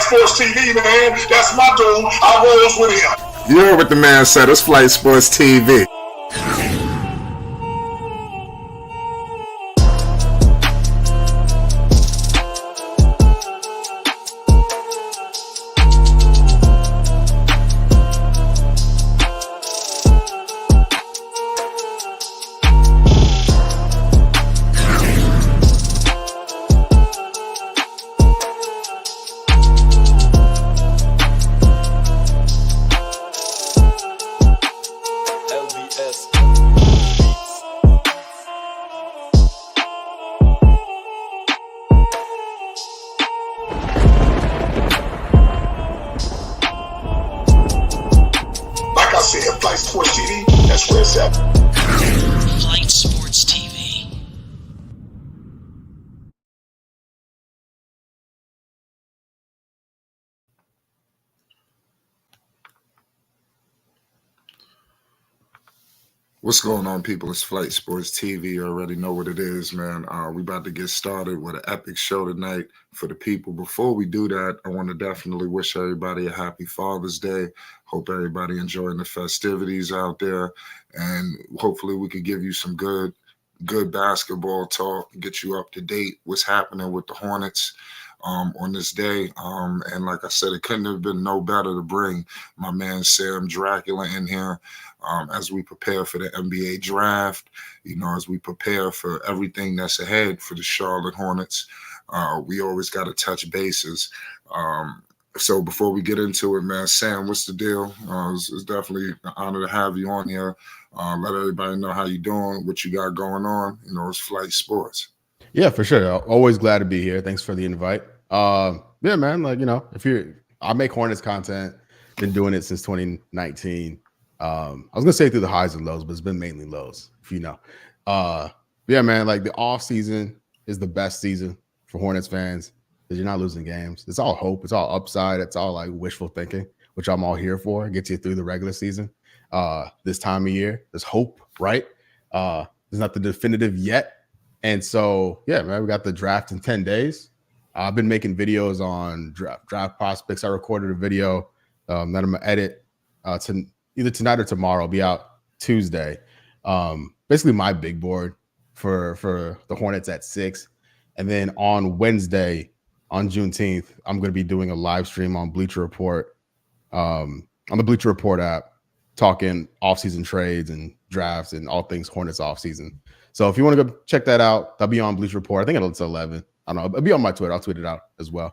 Sports TV, man. That's my dude. I rolls with him. You heard what the man said. It's Flight Sports TV. Flight Sports TV, that's where it's at. Flight Sports TV. What's going on, people? It's Flight Sports TV. You already know what it is, man. We about to get started with an epic show tonight for the people. Before we do that, I want to definitely wish everybody a happy Father's Day. Hope everybody enjoying the festivities out there, and hopefully we could give you some good basketball talk, get you up to date what's happening with the Hornets on this day. And like I said, it couldn't have been no better to bring my man Sam Dracula in here as we prepare for the NBA draft, as we prepare for everything that's ahead for the Charlotte Hornets. We always got to touch bases. So before we get into it, man, Sam, what's the deal? It's definitely an honor to have you on here. Let everybody know how you doing, what you got going on. It's Flight Sports. Yeah, for sure. Always glad to be here. Thanks for the invite. Yeah, man. I make Hornets content. Been doing it since 2019. I was gonna say through the highs and lows, but it's been mainly lows, if you know. Yeah, man. Like the off season is the best season for Hornets fans because you're not losing games. It's all hope. It's all upside. It's all like wishful thinking, which I'm all here for. It gets you through the regular season. This time of year, there's hope, right? There's not the definitive yet. And so, yeah, man, we got the draft in 10 days. I've been making videos on draft prospects. I recorded a video that I'm going to edit either tonight or tomorrow. It'll be out Tuesday. Basically my big board for the Hornets at 6. And then on Wednesday, on Juneteenth, I'm going to be doing a live stream on Bleacher Report, on the Bleacher Report app, talking offseason trades and drafts and all things Hornets offseason. So if you want to go check that out, that'll be on Bleacher Report. I think it's 11. I don't know. It'll be on my Twitter. I'll tweet it out as well,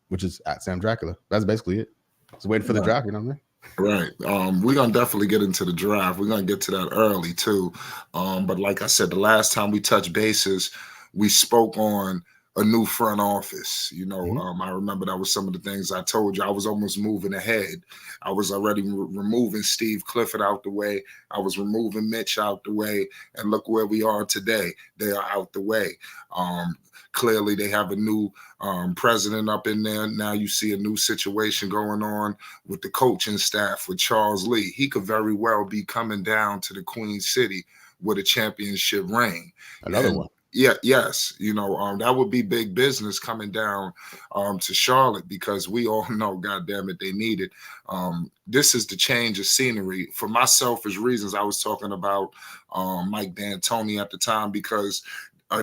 which is at Sam Dracula. That's basically it. Just waiting for the draft, you know what I mean? Right. We're going to definitely get into the draft. We're going to get to that early, too. But like I said, the last time we touched bases, we spoke on a new front office. I remember that was some of the things I told you. I was almost moving ahead. I was already removing Steve Clifford out the way. I was removing Mitch out the way. And look where we are today. They are out the way. Clearly, they have a new president up in there. Now you see a new situation going on with the coaching staff with Charles Lee. He could very well be coming down to the Queen City with a championship ring. Another one. Yeah, yes. That would be big business coming down to Charlotte because we all know, goddamn it, they need it. This is the change of scenery. For my selfish reasons, I was talking about Mike D'Antoni at the time because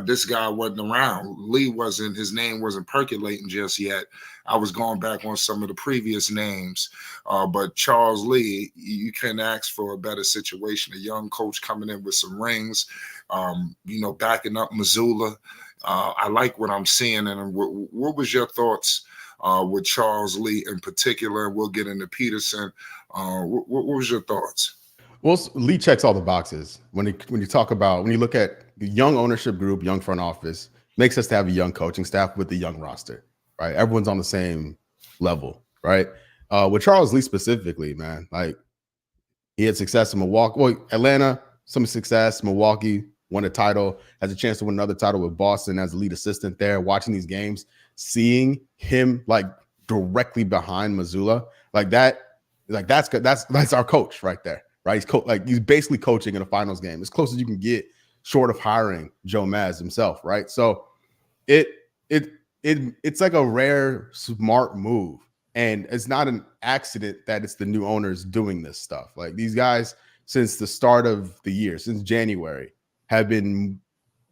this guy wasn't around. His name wasn't percolating just yet. I was going back on some of the previous names. But Charles Lee, you can't ask for a better situation. A young coach coming in with some rings, backing up Missoula. I like what I'm seeing. And what was your thoughts with Charles Lee in particular? We'll get into Peterson. What was your thoughts? Well, Lee checks all the boxes. When you look at the young ownership group, young front office, makes us to have a young coaching staff with a young roster, right? Everyone's on the same level, right? With Charles Lee specifically, man, like he had success in Milwaukee. Well, Atlanta, some success. Milwaukee won a title, has a chance to win another title with Boston as a lead assistant there. Watching these games, seeing him like directly behind Missoula, like that, like that's our coach right there. Right, he's basically coaching in a finals game, as close as you can get, short of hiring Joe Maz himself. Right, so it it's like a rare smart move, and it's not an accident that it's the new owners doing this stuff. Like these guys, since the start of the year, since January, have been.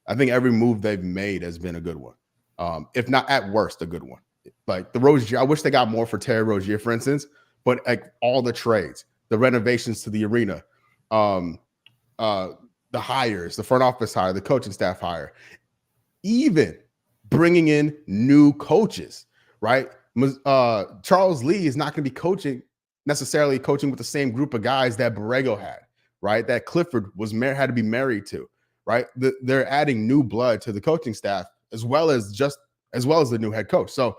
I think every move they've made has been a good one, if not at worst a good one. Like the Rozier, I wish they got more for Terry Rozier, for instance. But like all the trades, the renovations to the arena, um, the hires, the front office hire, the coaching staff hire, even bringing in new coaches, right? Charles Lee is not going to be necessarily coaching with the same group of guys that Borrego had, right? That Clifford had to be married to, right? They're adding new blood to the coaching staff as well as the new head coach. So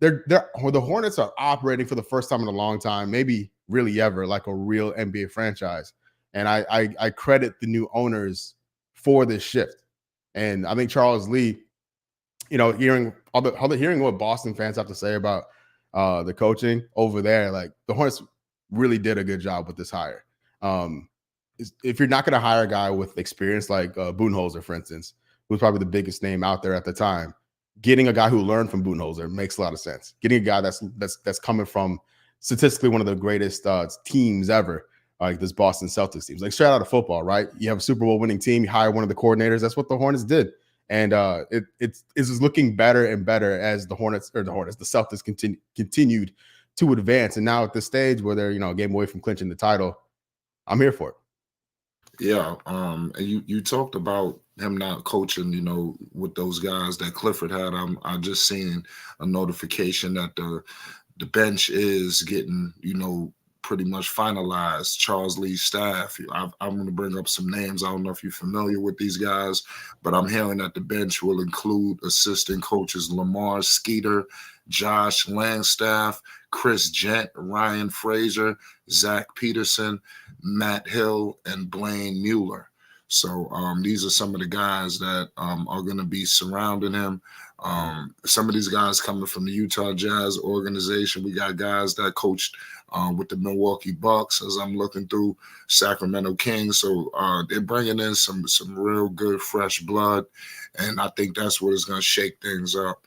the Hornets are operating for the first time in a long time, maybe really ever, like a real NBA franchise. And I credit the new owners for this shift. And I think Charles Lee, hearing what Boston fans have to say about the coaching over there, like the Hornets really did a good job with this hire. If you're not going to hire a guy with experience like Budenholzer, for instance, who's probably the biggest name out there at the time, getting a guy who learned from Budenholzer makes a lot of sense. Getting a guy that's coming from statistically one of the greatest teams ever, like this Boston Celtics teams, like straight out of football, right? You have a Super Bowl winning team, you hire one of the coordinators. That's what the Hornets did. And it's looking better and better as the Celtics continued to advance. And now at this stage where they're, a game away from clinching the title, I'm here for it. Yeah. And you talked about him not coaching, with those guys that Clifford had. I just seen a notification that the bench is getting, pretty much finalized. Charles Lee's staff. I'm going to bring up some names. I don't know if you're familiar with these guys, but I'm hearing that the bench will include assistant coaches Lamar Skeeter, Josh Langstaff, Chris Gent, Ryan Fraser, Zach Peterson, Matt Hill, and Blaine Mueller. So these are some of the guys that are going to be surrounding him. Some of these guys coming from the Utah Jazz organization. We got guys that coached with the Milwaukee Bucks, as I'm looking through Sacramento Kings. So they're bringing in some real good fresh blood, and I think that's what is going to shake things up.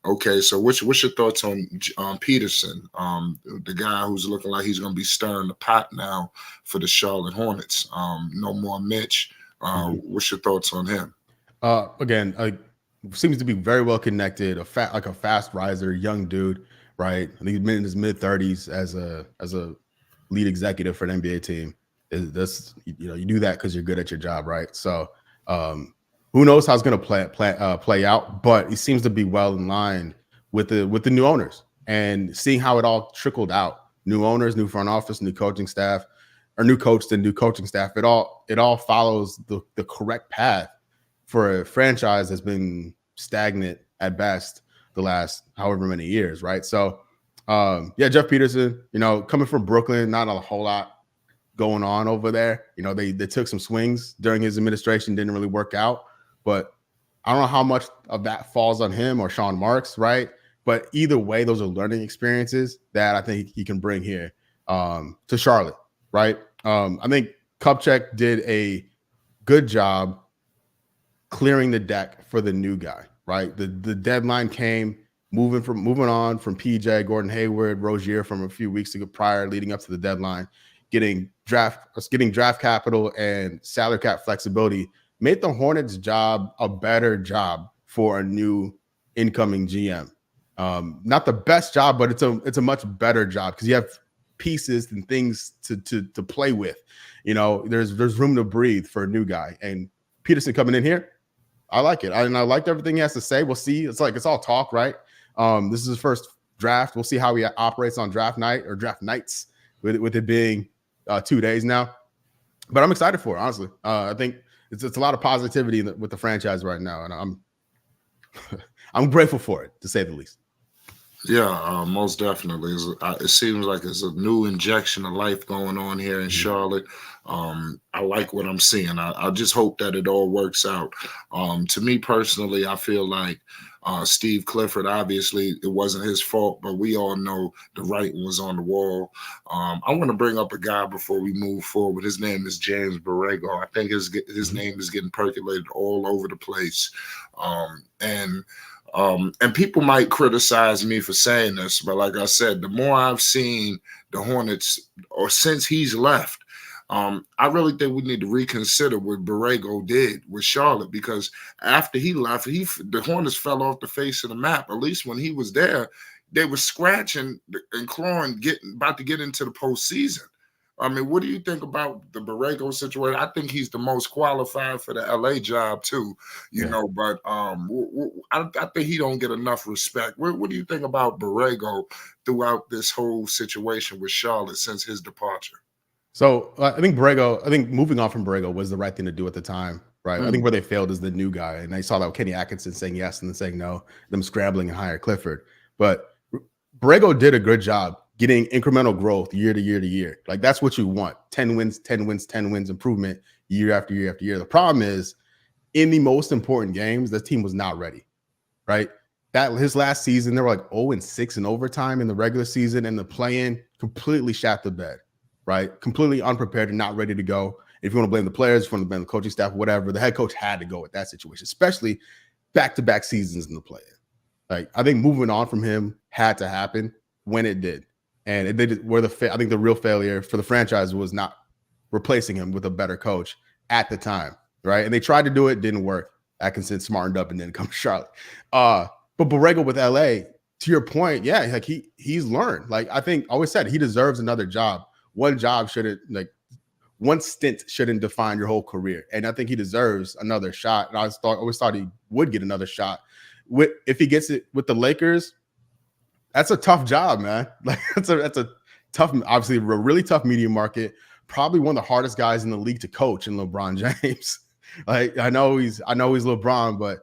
Okay, so what's your thoughts on Peterson, the guy who's looking like he's going to be stirring the pot now for the Charlotte Hornets? No more Mitch. What's your thoughts on him? Again, seems to be very well connected. A fast riser, young dude, right? I think he's been in his mid-30s as a lead executive for an NBA team. You do that because you're good at your job, right? So. Who knows how it's going to play out, but he seems to be well in line with the new owners and seeing how it all trickled out. New owners, new front office, new coaching staff, or new coach and new coaching staff. It all follows the correct path for a franchise that's been stagnant at best the last however many years, right? So, Jeff Peterson, coming from Brooklyn, not a whole lot going on over there. They took some swings during his administration, didn't really work out. But I don't know how much of that falls on him or Sean Marks, right? But either way, those are learning experiences that I think he can bring here to Charlotte, right? I think Kupchak did a good job clearing the deck for the new guy, right? The deadline came moving on from PJ, Gordon Hayward, Rozier from a few weeks ago prior, leading up to the deadline, getting draft capital and salary cap flexibility. Made the Hornets' job a better job for a new incoming GM. Not the best job, but it's a much better job because you have pieces and things to play with. There's room to breathe for a new guy. And Peterson coming in here, I like it. I liked everything he has to say. We'll see. It's all talk, right? This is his first draft. We'll see how he operates on draft night or draft nights with it being 2 days now. But I'm excited for it, honestly. I think it's a lot of positivity with the franchise right now, and I'm grateful for it, to say the least. Yeah, most definitely. It seems like it's a new injection of life going on here in Charlotte. I like what I'm seeing. I just hope that it all works out. To me personally, I feel like Steve Clifford, obviously, it wasn't his fault, but we all know the writing was on the wall. I want to bring up a guy before we move forward. His name is James Borrego. I think his name is getting percolated all over the place. And people might criticize me for saying this, but like I said, the more I've seen the Hornets, or since he's left, I really think we need to reconsider what Borrego did with Charlotte, because after he left, the Hornets fell off the face of the map. At least when he was there, they were scratching and clawing, about to get into the postseason. I mean, what do you think about the Borrego situation? I think he's the most qualified for the LA job too, Yeah. But I think he don't get enough respect. What do you think about Borrego throughout this whole situation with Charlotte since his departure? So I think moving on from Borrego was the right thing to do at the time, right? I think where they failed is the new guy, and I saw that with Kenny Atkinson saying yes and then saying no, them scrambling and hire Clifford. But Borrego did a good job getting incremental growth year to year to year. Like that's what you want: 10 wins, 10 wins, 10 wins, improvement year after year after year. The problem is, in the most important games, the team was not ready, right? That his last season, they were like 0-6 in overtime in the regular season, and the play-in completely shat the bed, right? Completely unprepared and not ready to go. If you want to blame the players, if you want to blame the coaching staff, whatever, the head coach had to go with that situation, especially back-to-back seasons in the play-in. Like I think moving on from him had to happen when it did, and it did. I think the real failure for the franchise was not replacing him with a better coach at the time, right? And they tried to do it, didn't work. Atkinson smartened up and then come to Charlotte. But Borrego with LA, to your point, yeah, like he's learned. Like I think I always said he deserves another job. One job shouldn't, like one stint shouldn't define your whole career. And I think he deserves another shot. And I always thought he would get another shot. If he gets it with the Lakers, that's a tough job, man. Like that's a tough, obviously a really tough media market. Probably one of the hardest guys in the league to coach in LeBron James. Like I know he's LeBron, but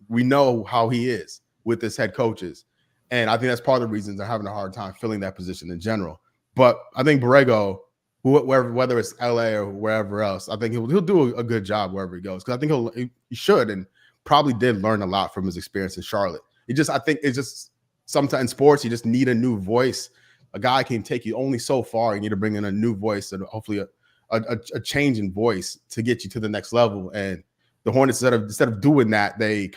we know how he is with his head coaches. And I think that's part of the reasons they're having a hard time filling that position in general. But I think Borrego, whether it's LA or wherever else, I think he'll do a good job wherever he goes. Because I think he should and probably did learn a lot from his experience in Charlotte. I think it's just sometimes in sports, you just need a new voice. A guy can take you only so far. You need to bring in a new voice and hopefully a change in voice to get you to the next level. And the Hornets, instead of doing that, they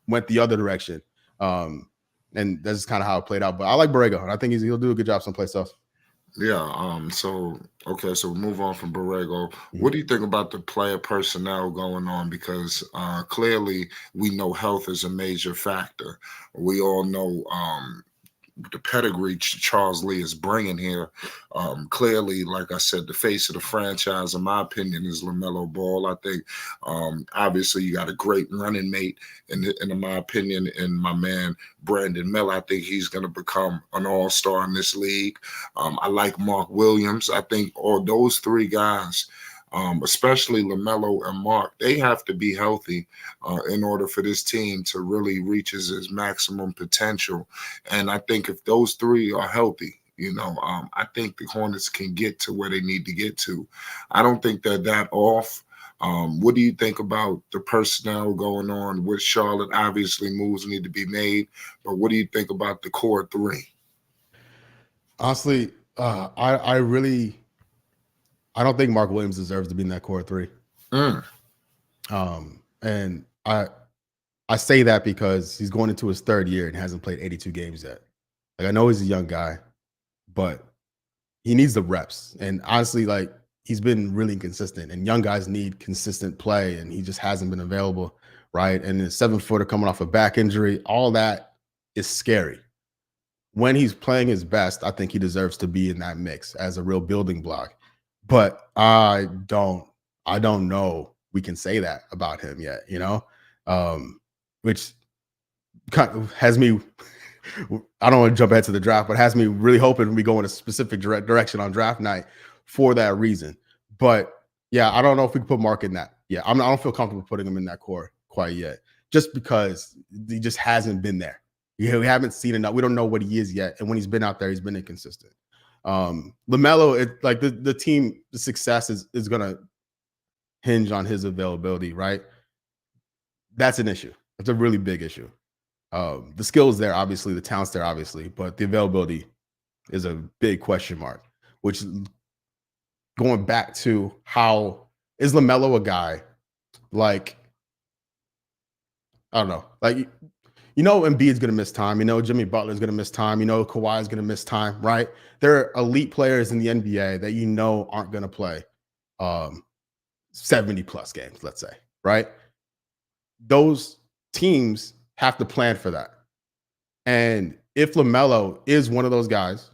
went the other direction. And that's kind of how it played out. But I like Borrego, and I think he'll do a good job someplace else. Yeah. So we move on from Borrego. What do you think about the player personnel going on? Because clearly we know health is a major factor. We all know the pedigree Charles Lee is bringing here. Clearly, like I said, the face of the franchise, in my opinion, is Lamelo Ball. I think obviously you got a great running mate, in my opinion, in my man Brandon Miller. I think he's going to become an all-star in this league. I like Mark Williams. I think all those three guys, especially Lamelo and Mark, they have to be healthy in order for this team to really reach its maximum potential. And I think if those three are healthy, I think the Hornets can get to where they need to get to. I don't think they're that off. What do you think about the personnel going on with Charlotte? Obviously, moves need to be made, but what do you think about the core three? Honestly, I don't think Mark Williams deserves to be in that core three. And I say that because he's going into his third year and hasn't played 82 games yet. Like I know he's a young guy, but he needs the reps. And honestly, like he's been really inconsistent, and young guys need consistent play, and he just hasn't been available, right? And the 7-footer coming off a back injury, all that is scary. When he's playing his best, I think he deserves to be in that mix as a real building block. But I don't know we can say that about him yet, which kind of has me, I don't want to jump ahead to the draft, but has me really hoping we go in a specific direction on draft night for that reason. But yeah, I don't know if we can put Mark in that. Yeah, I don't feel comfortable putting him in that core quite yet, just because he just hasn't been there. We haven't seen enough. We don't know what he is yet. And when he's been out there, he's been inconsistent. Lamelo, like the team, the success is going to hinge on his availability, right? That's an issue. That's a really big issue. The skills there, obviously, the talent's there, obviously, but the availability is a big question mark, which going back to how is Lamelo a guy like I don't know. Like, Embiid's going to miss time. Jimmy Butler's going to miss time. Kawhi's going to miss time, right? There are elite players in the NBA that aren't going to play 70 plus games, let's say, right? Those teams have to plan for that. And if LaMelo is one of those guys,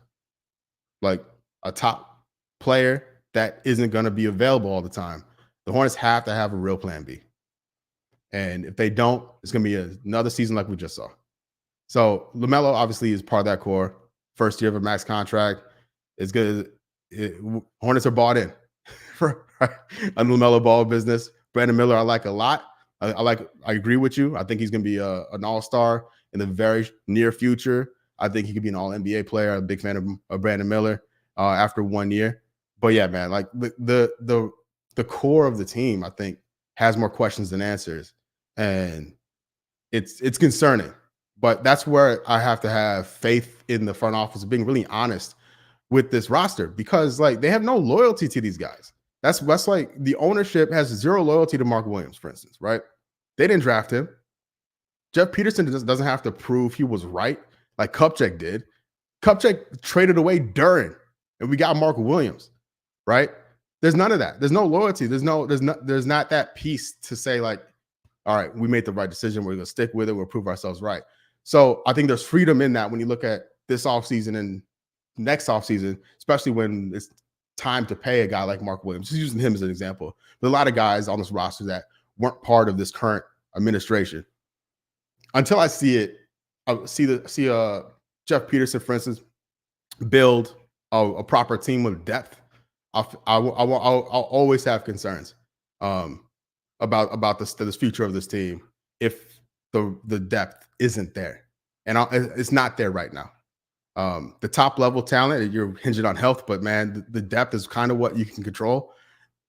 like a top player that isn't going to be available all the time, the Hornets have to have a real plan B. And if they don't, it's going to be another season like we just saw. So LaMelo obviously is part of that core. First year of a max contract. It's good. Hornets are bought in for a LaMelo Ball business. Brandon Miller, I like a lot. I agree with you. I think he's going to be an all-star in the very near future. I think he could be an all-NBA player. I'm a big fan of Brandon Miller after 1 year. But yeah, man, like the core of the team, I think, has more questions than answers. And it's concerning. But that's where I have to have faith in the front office of being really honest with this roster, because like they have no loyalty to these guys. That's like the ownership has zero loyalty to Mark Williams, for instance, right? They didn't draft him. Jeff Peterson doesn't have to prove he was right like Kupchak did. Kupchak traded away Duren, and we got Mark Williams, right? There's none of that. There's no loyalty. There's not that piece to say like, all right, we made the right decision. We're going to stick with it. We'll prove ourselves right. So I think there's freedom in that when you look at this offseason and next offseason, especially when it's time to pay a guy like Mark Williams. Just using him as an example. There's a lot of guys on this roster that weren't part of this current administration. Until I see it, I see Jeff Peterson, for instance, build a proper team with depth. I'll always have concerns about this future of this team if the depth isn't there, and it's not there right now. The top level talent, you're hinging on health, but man, the depth is kind of what you can control.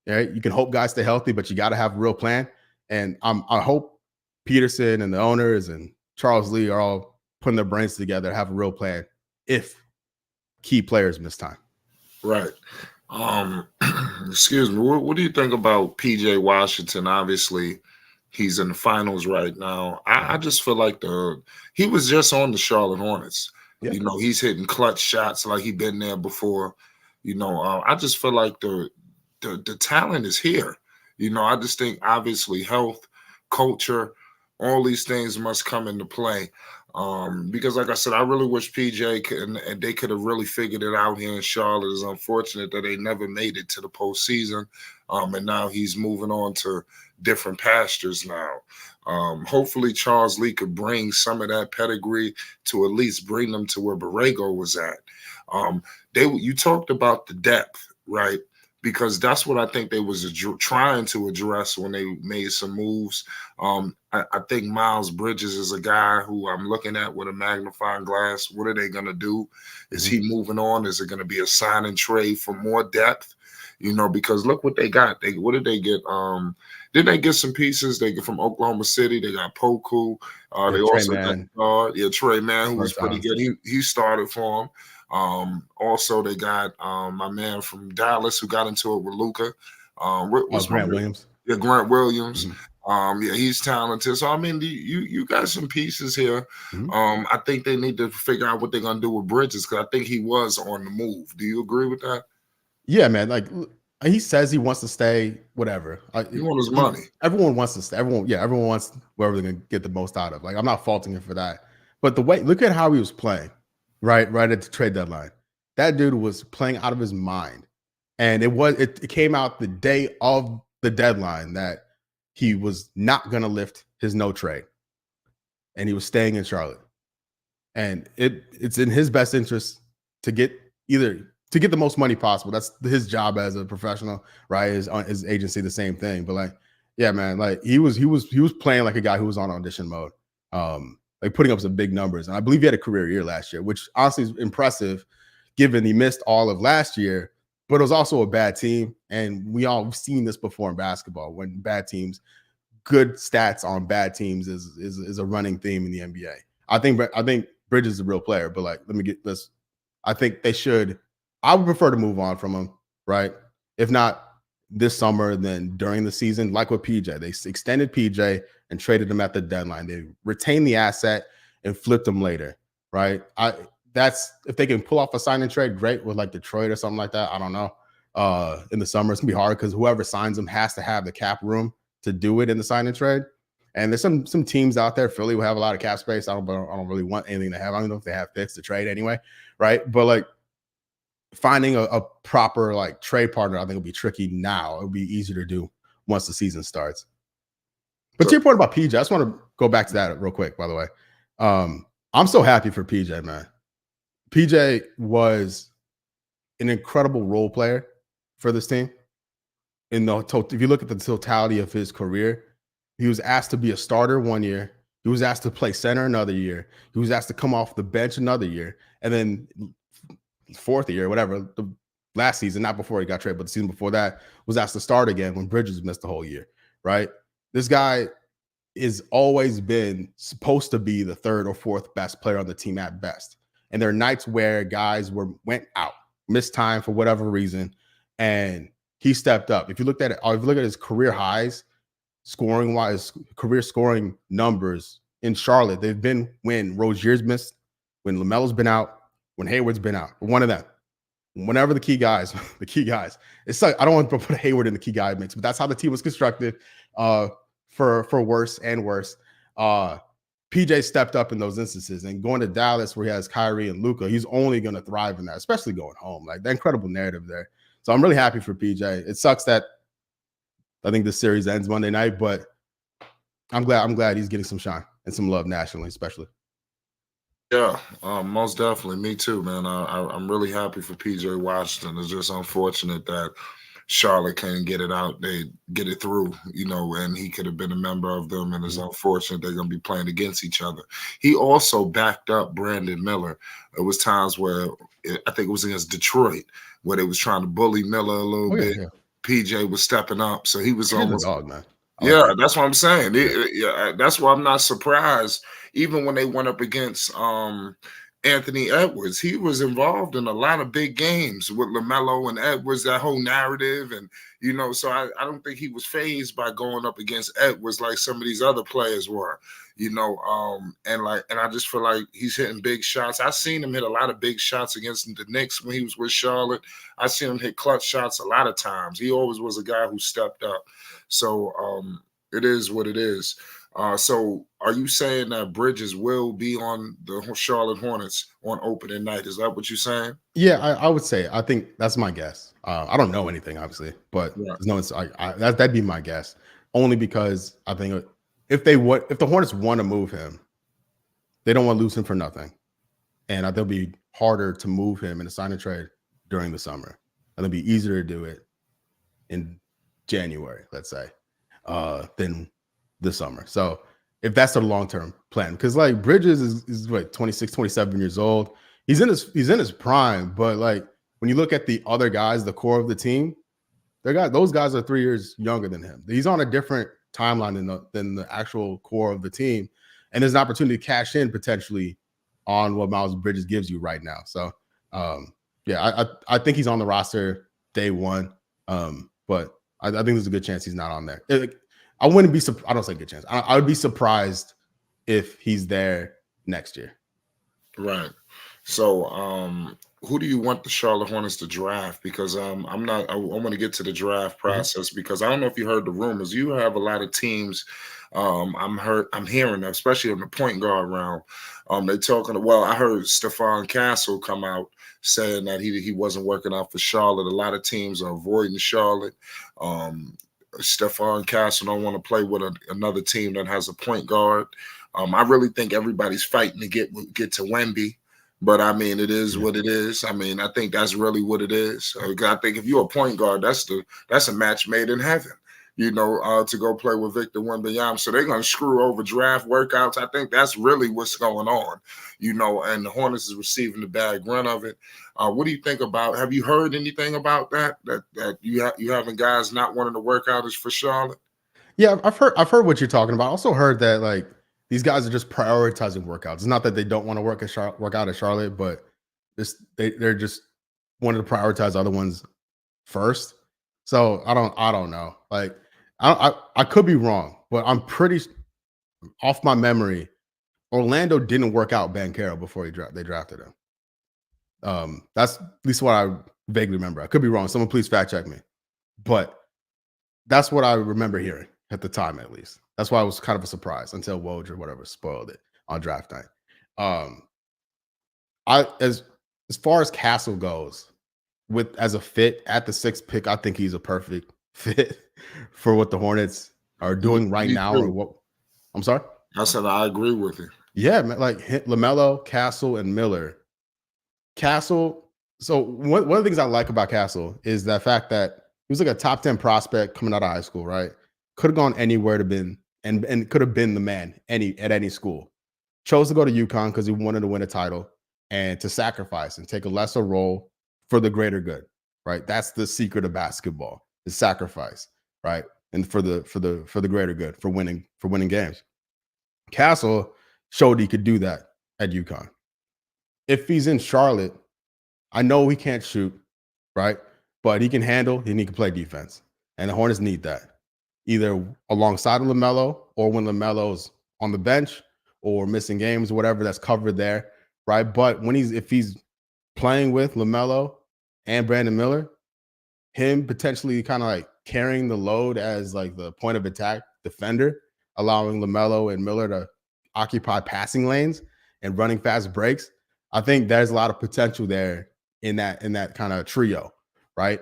Right? You can hope guys stay healthy, but you got to have a real plan. And I hope Peterson and the owners and Charles Lee are all putting their brains together, have a real plan if key players miss time. Right. Excuse me. What do you think about PJ Washington? Obviously, he's in the finals right now. I just feel like he was just on the Charlotte Hornets. Yeah. He's hitting clutch shots like he's been there before. I just feel like the talent is here. I just think obviously health, culture, all these things must come into play. Because like I said, I really wish PJ and they could have really figured it out here in Charlotte. It's unfortunate that they never made it to the postseason. And now he's moving on to different pastures now. Hopefully Charles Lee could bring some of that pedigree to at least bring them to where Borrego was at. You talked about the depth, right? Because that's what I think they was trying to address when they made some moves. I think Miles Bridges is a guy who I'm looking at with a magnifying glass. What are they going to do? Is he moving on? Is it going to be a sign and trade for more depth? Because look what they got. What did they get? Didn't they get some pieces? They get from Oklahoma City. They got Poku. They also got Trey Mann, who was pretty good. He started for them. Also, they got my man from Dallas who got into it with Luka. Grant Williams. Yeah, Grant Williams. Mm-hmm. He's talented. So I mean, you got some pieces here. Mm-hmm. I think they need to figure out what they're gonna do with Bridges, because I think he was on the move. Do you agree with that? Yeah, man. Like he says he wants to stay. Whatever. He wants his money. Everyone wants to stay. Everyone wants wherever they're gonna get the most out of. Like I'm not faulting him for that. But look at how he was playing. Right at the trade deadline. That dude was playing out of his mind. And it came out the day of the deadline that he was not going to lift his no trade. And he was staying in Charlotte. And it's in his best interest to get the most money possible. That's his job as a professional, right? His agency, the same thing. But like, yeah, man, like he was playing like a guy who was on audition mode. Like putting up some big numbers. And I believe he had a career year last year, which honestly is impressive given he missed all of last year, but it was also a bad team. And we've seen this before in basketball, when bad teams, good stats on bad teams is a running theme in the NBA. I think Bridges is a real player, but like, I think they should, I would prefer to move on from him, right? If not, this summer than during the season, like with PJ. They extended PJ and traded him at the deadline. They retained the asset and flipped him later, right? That's if they can pull off a sign and trade, great, with like Detroit or something like that. I don't know. In the summer, it's gonna be hard because whoever signs him has to have the cap room to do it in the sign and trade. And there's some teams out there, Philly, who have a lot of cap space. I don't really want anything to have. I don't know if they have picks to trade anyway, right? But like finding a proper like trade partner, I think will be tricky now. It'll be easier to do once the season starts. But to your point about PJ, I just want to go back to that real quick, by the way. I'm so happy for PJ, man. PJ was an incredible role player for this team. If you look at the totality of his career, he was asked to be a starter one year. He was asked to play center another year. He was asked to come off the bench another year. And then fourth year, whatever, the last season, not before he got traded, but the season before that, was asked to start again when Bridges missed the whole year, right? This guy is always been supposed to be the third or fourth best player on the team at best. And there are nights where guys went out, missed time for whatever reason, and he stepped up. If you look at his career highs, scoring wise, career scoring numbers in Charlotte, they've been when Rozier's missed, when Lamelo's been out, when Hayward's been out, one of them. Whenever the key guys. It's like I don't want to put Hayward in the key guy mix, but that's how the team was constructed. For worse and worse. PJ stepped up in those instances, and going to Dallas where he has Kyrie and Luka, he's only going to thrive in that, especially going home. Like the incredible narrative there. So I'm really happy for PJ. It sucks that I think this series ends Monday night, but I'm glad he's getting some shine and some love nationally, especially. Yeah, most definitely. Me too, man. I'm really happy for PJ Washington. It's just unfortunate that Charlotte can't get it out. They get it through, and he could have been a member of them. And it's unfortunate they're going to be playing against each other. He also backed up Brandon Miller. It was times where I think it was against Detroit where they was trying to bully Miller a little bit. Yeah. PJ was stepping up, so he was almost. Dog, man. Yeah, that's what I'm saying. Yeah, that's why I'm not surprised. Even when they went up against Anthony Edwards, he was involved in a lot of big games with Lamelo and Edwards, that whole narrative. And, so I don't think he was fazed by going up against Edwards like some of these other players were, and I just feel like he's hitting big shots. I've seen him hit a lot of big shots against the Knicks when he was with Charlotte. I've seen him hit clutch shots a lot of times. He always was a guy who stepped up. So it is what it is. So are you saying that Bridges will be on the Charlotte Hornets on opening night? Is that what you're saying? Yeah, I would say. I think that's my guess. I don't know anything, obviously, but that'd be my guess. Only because I think if the Hornets want to move him, they don't want to lose him for nothing, and I think it'll be harder to move him in a sign and trade during the summer. And it'll be easier to do it in January, let's say, than this summer. So if that's the long-term plan, because like Bridges is what, 26, 27 years old. He's in his prime, but like when you look at the other guys, the core of the team, those guys are 3 years younger than him. He's on a different timeline than the actual core of the team. And there's an opportunity to cash in potentially on what Miles Bridges gives you right now. So I think he's on the roster day one. But I think there's a good chance he's not on there. I wouldn't be. I don't say good chance. I would be surprised if he's there next year. Right. So, who do you want the Charlotte Hornets to draft? Because I want to get to the draft process because I don't know if you heard the rumors. You have a lot of teams. I'm hearing, especially in the point guard round. They're talking. Well, I heard Stephon Castle come out saying that he wasn't working out for Charlotte. A lot of teams are avoiding Charlotte. Stephon Castle don't want to play with another team that has a point guard. I really think everybody's fighting to get to Wemby, but I mean, it is what it is. I mean, I think that's really what it is. I think if you're a point guard, that's a match made in heaven, to go play with Victor Wembanyama. So they're going to screw over draft workouts. I think that's really what's going on, and the Hornets is receiving the bad grunt of it. What do you think about? Have you heard anything about that you having guys not wanting to work out is for Charlotte? Yeah, I've heard what you're talking about. I also heard that like these guys are just prioritizing workouts. It's not that they don't want to work out at Charlotte, but they're just wanting to prioritize other ones first. So I don't know. Like I could be wrong, but I'm pretty off my memory. Orlando didn't work out Banchero before they drafted him. That's at least what I vaguely remember. I could be wrong. Someone please fact check me. But that's what I remember hearing at the time, at least. That's why it was kind of a surprise until Woj or whatever spoiled it on draft night. I as far as Castle goes, with as a fit at the 6th pick, I think he's a perfect fit for what the Hornets are doing right now. Or what? I'm sorry. I said I agree with you. Yeah, man, like Lamelo, Castle, and Miller. Castle. So one of the things I like about Castle is the fact that he was like a top 10 prospect coming out of high school, right? Could have gone anywhere to been and could have been the man at any school. Chose to go to UConn because he wanted to win a title and to sacrifice and take a lesser role for the greater good, right? That's the secret of basketball: is sacrifice, right? And for the greater good, for winning games. Castle showed he could do that at UConn. If he's in Charlotte, I know he can't shoot, right? But he can handle and he can play defense. And the Hornets need that, either alongside of Lamelo or when Lamelo's on the bench or missing games or whatever, that's covered there, right? But if he's playing with Lamelo and Brandon Miller, him potentially kind of like carrying the load as like the point of attack defender, allowing Lamelo and Miller to occupy passing lanes and running fast breaks, I think there's a lot of potential there in that kind of trio, right?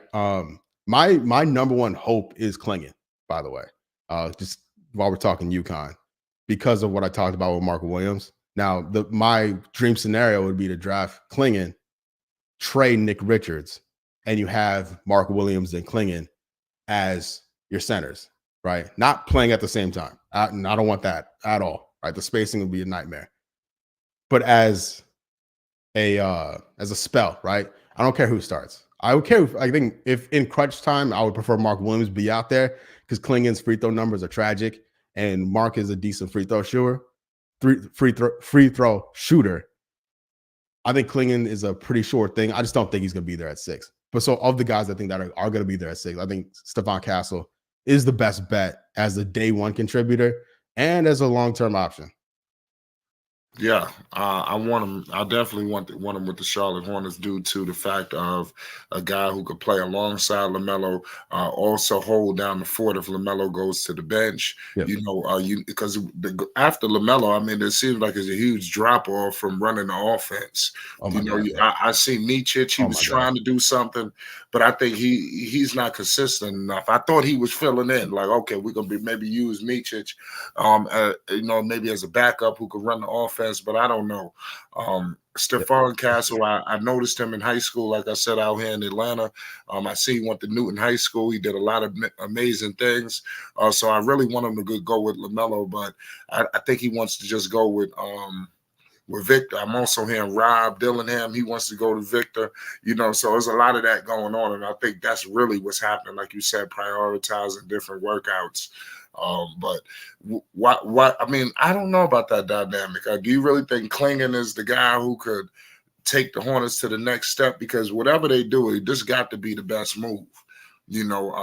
My number one hope is Klingon, by the way. Just while we're talking UConn, because of what I talked about with Mark Williams. Now, my dream scenario would be to draft Klingon, trade Nick Richards, and you have Mark Williams and Klingon as your centers, right? Not playing at the same time. And I don't want that at all, right? The spacing would be a nightmare. But as a spell, right? I don't care who starts. I think if in crunch time, I would prefer Mark Williams be out there because Klingon's free throw numbers are tragic, and Mark is a decent free throw shooter. I think Klingon is a pretty sure thing. I just don't think he's going to be there at 6. But so of the guys I think that are going to be there at 6, I think Stephon Castle is the best bet as a day one contributor and as a long-term option. Yeah, I want him. I definitely want him with the Charlotte Hornets due to the fact of a guy who could play alongside Lamelo, also hold down the fort if Lamelo goes to the bench. Yep. Because after Lamelo, I mean, it seems like it's a huge drop off from running the offense. I see Micic. He was trying to do something, but I think he's not consistent enough. I thought he was filling in. Like, okay, we're gonna maybe use Micic, maybe as a backup who could run the offense. But I don't know. Stephon Castle, I noticed him in high school, like I said, out here in Atlanta. I see he went to Newton High School. He did a lot of amazing things. So I really want him to go with Lamelo, but I think he wants to just go with Victor. I'm also hearing Rob Dillingham. He wants to go to Victor, so there's a lot of that going on. And I think that's really what's happening. Like you said, prioritizing different workouts. But what I mean, I don't know about that dynamic. Do you really think Klingon is the guy who could take the Hornets to the next step? Because whatever they do, this got to be the best move. Go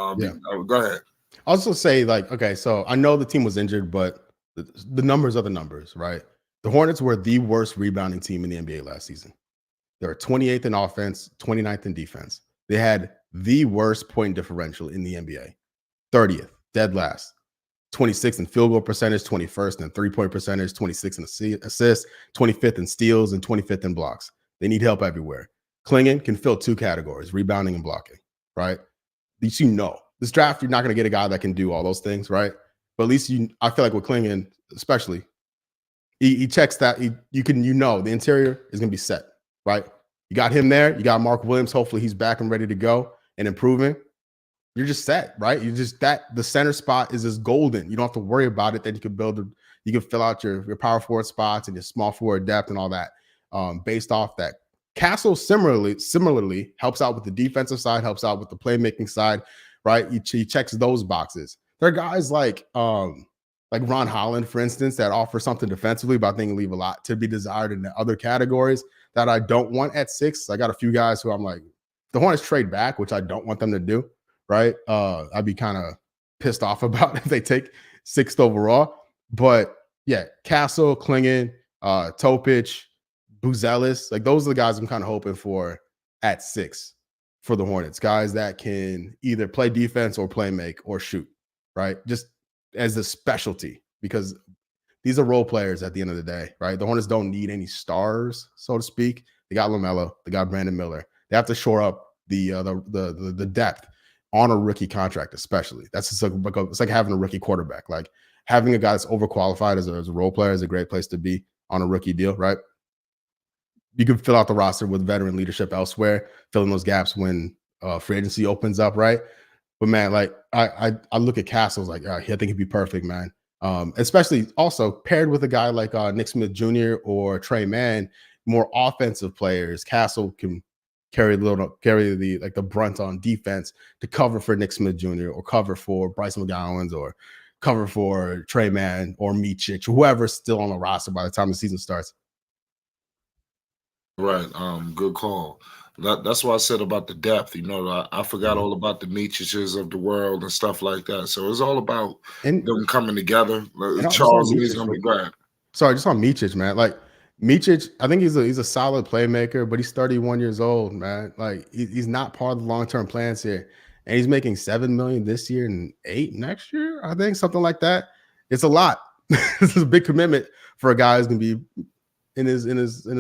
ahead. I'll also say, okay, so I know the team was injured, but the numbers are the numbers, right? The Hornets were the worst rebounding team in the NBA last season. They were 28th in offense, 29th in defense. They had the worst point differential in the NBA, 30th, dead last. 26th in field goal percentage, 21st in three-point percentage, 26th in assists, 25th in steals, and 25th in blocks. They need help everywhere. Klingon can fill 2 categories, rebounding and blocking, right? At least this draft, you're not going to get a guy that can do all those things, right? But at least I feel like with Klingon, especially, he checks that. The interior is going to be set, right? You got him there. You got Mark Williams. Hopefully he's back and ready to go and improving. You're just set, right? The center spot is just golden. You don't have to worry about it. Then you can fill out your power forward spots and your small forward depth and all that based off that. Castle similarly helps out with the defensive side, helps out with the playmaking side, right? He checks those boxes. There are guys like Ron Holland, for instance, that offer something defensively, but I think leave a lot to be desired in the other categories that I don't want at 6. I got a few guys who I'm like, the Hornets trade back, which I don't want them to do. right? I'd be kind of pissed off about if they take 6th overall. But yeah, Castle, Klingon, Topic, Buzelis, like those are the guys I'm kind of hoping for at 6 for the Hornets. Guys that can either play defense or play make or shoot, right? Just as a specialty, because these are role players at the end of the day, right? The Hornets don't need any stars, so to speak. They got Lamelo, they got Brandon Miller. They have to shore up the depth on a rookie contract, especially. That's just it's like having a rookie quarterback. Like having a guy that's overqualified as a role player is a great place to be on a rookie deal, right? You can fill out the roster with veteran leadership elsewhere, fill in those gaps when free agency opens up, right? But man, like I look at Castles like, I think he'd be perfect, man. Especially also paired with a guy like Nick Smith Jr. or Trey Mann, more offensive players. Castle can carry the brunt on defense to cover for Nick Smith Jr. or cover for Bryce McGowan or cover for Trey Mann or Micic, whoever's still on the roster by the time the season starts. Right. Good call. That's what I said about the depth. You know, I forgot all about the Miciches of the world and stuff like that. So it's all about them coming together. Charles and he's gonna be glad. Sorry, just on Micic, man. Like Micic, I think he's a solid playmaker, but he's 31 years old, man. Like he's not part of the long-term plans here. And he's making $7 million this year and $8 million next year, I think, something like that. It's a lot. This is a big commitment for a guy who's gonna be in his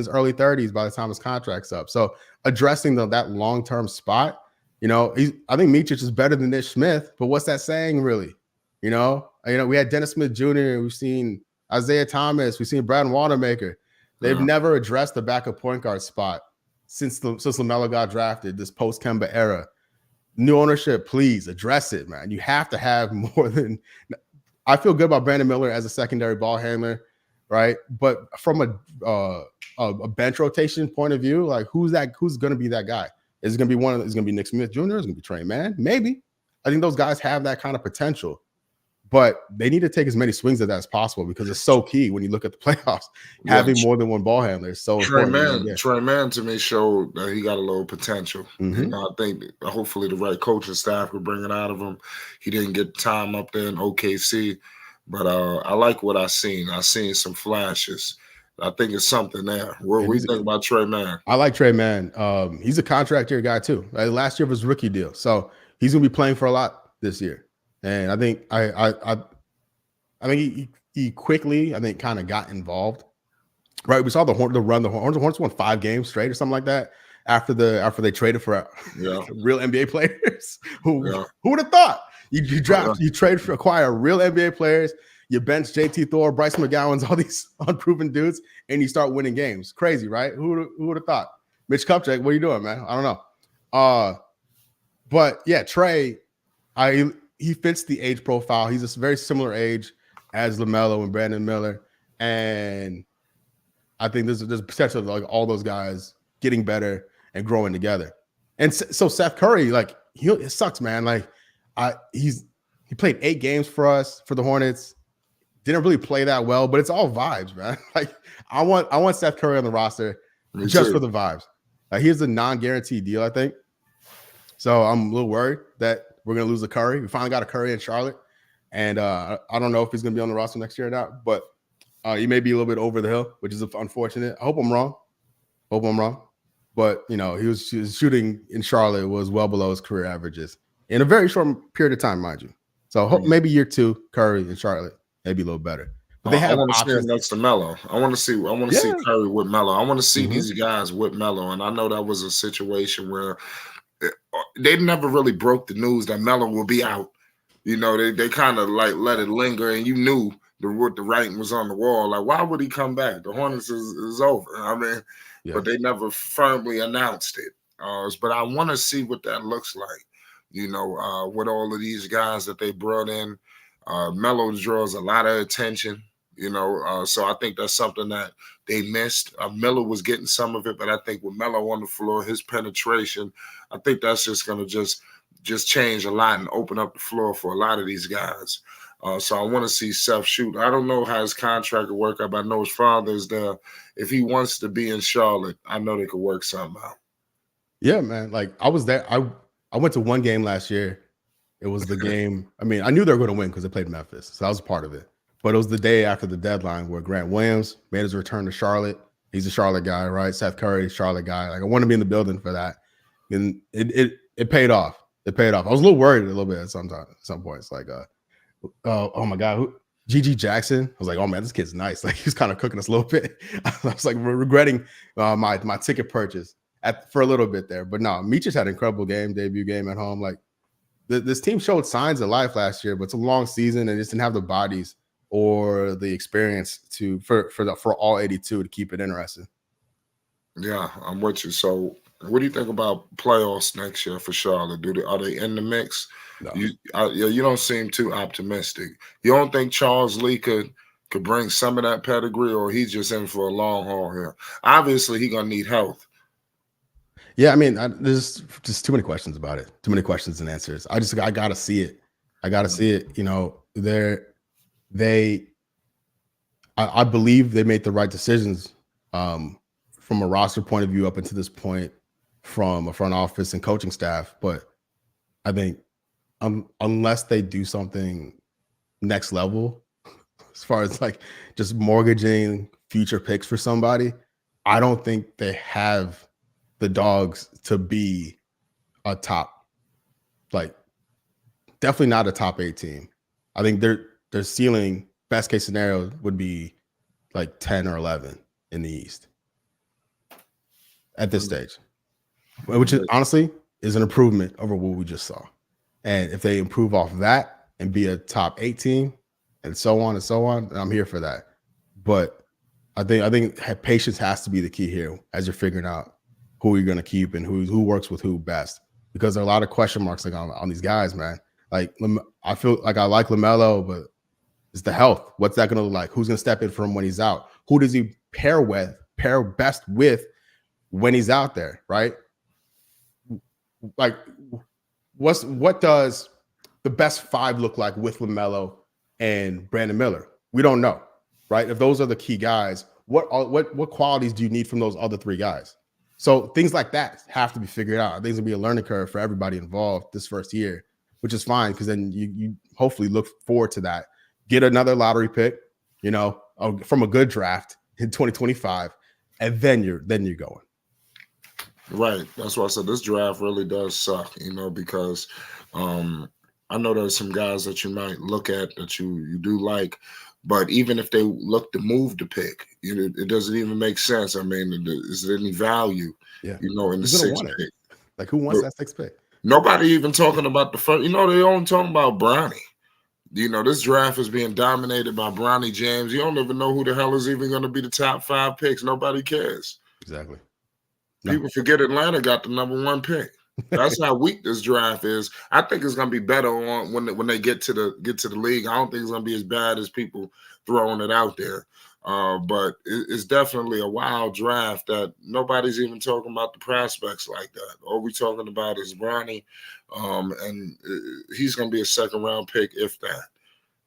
early 30s by the time his contract's up. So addressing that long-term spot, you know, I think Micic is better than Nick Smith, but what's that saying really? You know, we had Dennis Smith Jr., we've seen Isaiah Thomas, we've seen Brad Wanamaker. They've never addressed the backup point guard spot since Lamelo got drafted, this post-Kemba era. New ownership, please address it, man. You have to have more than – I feel good about Brandon Miller as a secondary ball handler, right? But from a bench rotation point of view, like who's going to be that guy? Is it going to be is going to be Nick Smith Jr.? Is it going to be Trey Mann? Maybe. I think those guys have that kind of potential, but they need to take as many swings at that as possible because it's so key when you look at the playoffs. Having more than one ball handler is so important. Trey Mann to me showed that he got a little potential. You know, I think hopefully the right coaching staff could bring it out of him. He didn't get time up there in OKC. But I like what I seen. I seen some flashes. I think it's something there. What do you think about Trey Mann? I like Trey Mann. He's a contract year guy too. Right? Last year was a rookie deal, so he's gonna be playing for a lot this year. And I think I think he quickly kind of got involved. Right, we saw the Hornets won 5 games straight or something like that after they traded for real NBA players. Who would have thought? You acquire real NBA players, you bench JT Thor, Bryce McGowan's, all these unproven dudes, and you start winning games. Crazy, right? Who would have thought? Mitch Kupchak, what are you doing, man? I don't know. But yeah, Trey, he fits the age profile. He's a very similar age as LaMelo and Brandon Miller, and I think there's potential of like all those guys getting better and growing together. And so Seth Curry, like it sucks, man. Like he played 8 games for us for the Hornets. Didn't really play that well, but it's all vibes, man. Like I want Seth Curry on the roster just for the vibes. Here's a non-guaranteed deal, I think. So I'm a little worried that we're gonna lose a Curry. We finally got a Curry in Charlotte, and I don't know if he's gonna be on the roster next year or not. But he may be a little bit over the hill, which is unfortunate. I hope I'm wrong. But you know, his shooting in Charlotte was well below his career averages in a very short period of time, mind you. So hope maybe year 2, Curry in Charlotte, maybe a little better. But they have I want to see him next to Melo. I want to see Curry with Melo. I want to see these guys with Melo. And I know that was a situation where they never really broke the news that Melo will be out. You know, they kind of like let it linger, and you knew the writing was on the wall. Like, why would he come back? The Hornets is over. I mean, but they never firmly announced it. But I want to see what that looks like. You know, with all of these guys that they brought in, Melo draws a lot of attention. You know, so I think that's something that they missed. Miller was getting some of it, but I think with Melo on the floor, his penetration, I think that's just going to just change a lot and open up the floor for a lot of these guys. So I want to see Seth shoot. I don't know how his contract will work out, but I know his father is there. If he wants to be in Charlotte, I know they could work something out. Yeah, man. Like I was there. I went to one game last year It was the game. I mean, I knew they were going to win because they played Memphis, so that was part of it. But it was the day after the deadline where Grant Williams made his return to Charlotte. He's a Charlotte guy, right? Seth Curry, Charlotte guy. Like I want to be in the building for that, and it paid off. It paid off. I was a little worried a little bit at some points. Like, oh my God, GG Jackson. I was like, oh man, this kid's nice. Like he's kind of cooking us a little bit. I was like regretting my ticket purchase for a little bit there. But no, Meech had an incredible debut game at home. Like this team showed signs of life last year, but it's a long season and just didn't have the bodies or the experience for all 82 to keep it interesting. Yeah, I'm with you. So what do you think about playoffs next year for Charlotte? Are they in the mix? No. You don't seem too optimistic. You don't think Charles Lee could bring some of that pedigree, or he's just in for a long haul here? Obviously, he's gonna need health. Yeah, I mean, there's just too many questions about it. Too many questions and answers. I gotta see it. I gotta see it. You know, I believe they made the right decisions from a roster point of view up until this point, from a front office and coaching staff. But I think unless they do something next level, as far as like just mortgaging future picks for somebody, I don't think they have the dogs to be a top, like definitely not a top 8 team. I think their ceiling, best case scenario, would be like 10 or 11 in the East at this stage, which is honestly is an improvement over what we just saw. And if they improve off of that and be a top 8 team and so on, I'm here for that. But I think patience has to be the key here as you're figuring out who you're going to keep and who works with who best, because there are a lot of question marks like on these guys, man. Like I feel like I like Lamelo, but it's the health. What's that going to look like? Who's going to step in for him when he's out? Who does he pair best with when he's out there, right? Like what does the best 5 look like with Lamelo and Brandon Miller? We don't know, right? If those are the key guys, what qualities do you need from those other 3 guys? So things like that have to be figured out. I think it's gonna be a learning curve for everybody involved this first year, which is fine because then you hopefully look forward to that. Get another lottery pick, you know, from a good draft in 2025, and then you're going. Right. That's why I said this draft really does suck, you know, because I know there's some guys that you might look at that you do like, but even if they look to move the pick, you know, it doesn't even make sense. I mean, is there any value, you know, in the 6th pick? Like, who wants that 6th pick? Nobody even talking about the first. You know, they only talking about Bronny. You know, this draft is being dominated by Bronny James. You don't even know who the hell is even going to be the top 5 picks. Nobody cares. Exactly. People forget Atlanta got the number 1 pick. That's how weak this draft is. I think it's going to be better on when they get to the league. I don't think it's going to be as bad as people throwing it out there. But it's definitely a wild draft that nobody's even talking about the prospects like that. All we're talking about is Bronny, and he's going to be a 2nd-round pick, if that.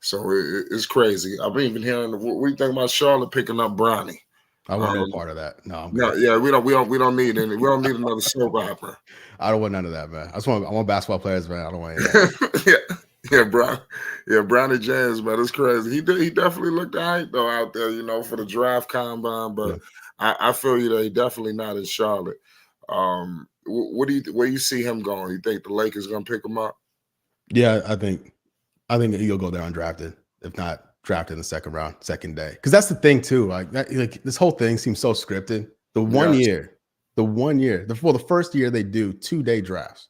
So it's crazy. I've been even hearing we think about Charlotte picking up Bronny. I want no part of that. No, yeah, we don't need any. We don't need another soap opera. I don't want none of that, man. I want basketball players, man. I don't want any of that. Bronny James, man, it's crazy. He definitely looked all right though out there, you know, for the draft combine. But yeah. I feel you that he definitely not in Charlotte. Where you see him going? You think the Lakers gonna pick him up? Yeah, I think he'll go there undrafted, if not drafted in the 2nd round, 2nd day. Because that's the thing too. Like this whole thing seems so scripted. The first year they do 2-day drafts.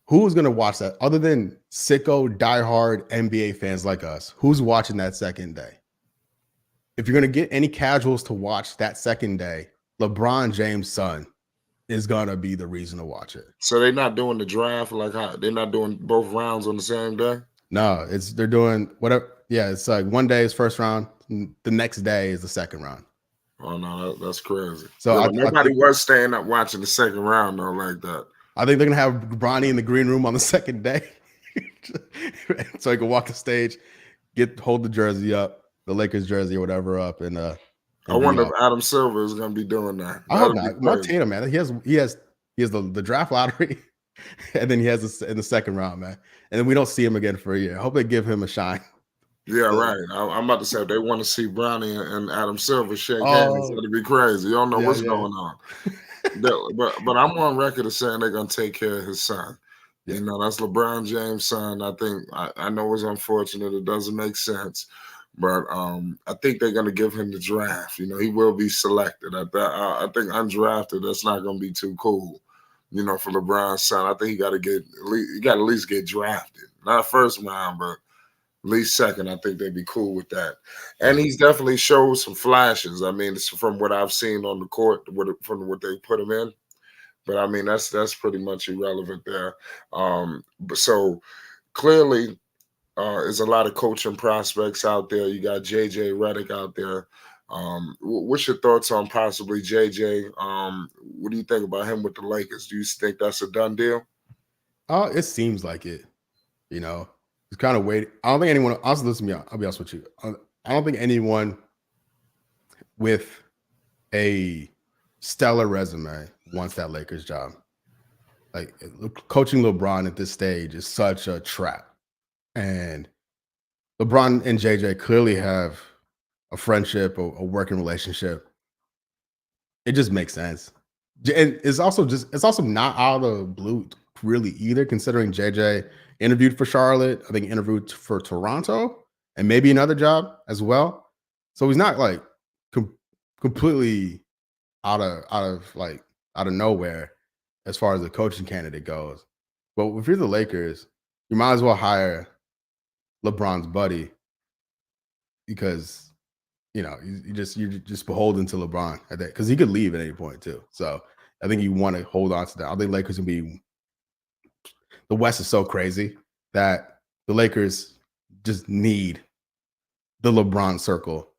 Who's gonna watch that other than sicko diehard NBA fans like us? Who's watching that 2nd day? If you're gonna get any casuals to watch that 2nd day, LeBron James' son is gonna be the reason to watch it. So they're not doing the draft like how they're not doing both rounds on the same day? No, they're doing whatever. Yeah, it's like one day is 1st round, the next day is the 2nd round. Oh no, that's crazy. So nobody was staying up watching the 2nd round though, like that. I think they're gonna have Bronny in the green room on the 2nd day, so he can walk the stage, hold the jersey up, the Lakers jersey or whatever up, and I wonder if Adam Silver is gonna be doing that. I hope not. Mark Tatum, man, he has the draft lottery. and then he has in the second round, man. And then we don't see him again for a year. I hope they give him a shine. Yeah, right. I'm about to say if they want to see Brownie and Adam Silver shake hands, it's Oh, gonna be crazy. You don't know yeah, what's yeah, going on. But I'm on record as saying they're gonna take care of his son. yeah. You know, that's LeBron James' son. I know it's unfortunate. It doesn't make sense. But I think they're gonna give him the draft. You know, he will be selected. I think undrafted, that's not gonna be too cool. You know, for LeBron's son. I think he gotta at least get drafted. Not first round, but at least second. I think they'd be cool with that. And he's definitely showed some flashes. I mean, it's from what I've seen on the court, from what they put him in. But I mean, that's pretty much irrelevant there. But so clearly, there's a lot of coaching prospects out there. You got JJ Redick out there. What's your thoughts on possibly JJ? What do you think about him with the Lakers? Do you think that's a done deal? It seems like it. You know, it's kind of waiting. I don't think anyone. Also, listen to me. I'll be honest with you. I don't think anyone with a stellar resume wants that Lakers job. Like coaching LeBron at this stage is such a trap. And LeBron and JJ clearly have a friendship, a working relationship. It just makes sense. And it's also not out of the blue really either, considering JJ interviewed for Charlotte, I think interviewed for Toronto, and maybe another job as well. So he's not like completely out of nowhere as far as the coaching candidate goes. But if you're the Lakers, you might as well hire LeBron's buddy because you're just beholden to LeBron at that because he could leave at any point too. So I think you want to hold on to that. I think Lakers can be. The West is so crazy that the Lakers just need the LeBron circle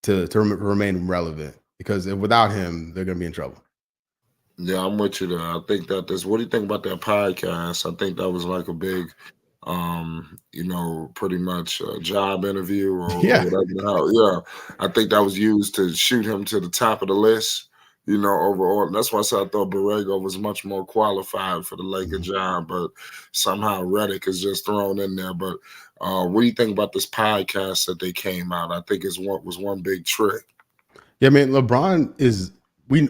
to remain relevant because without him, they're going to be in trouble. Yeah, I'm with you there. I think that this. What do you think about that podcast? I think that was like a big, pretty much a job interview or Yeah. whatever. Yeah, I think that was used to shoot him to the top of the list. You know, overall, and that's why I said I thought Borrego was much more qualified for the Laker job, but somehow Redick is just thrown in there. But what do you think about this podcast that they came out? I think was one big trick. Yeah, I mean, LeBron is we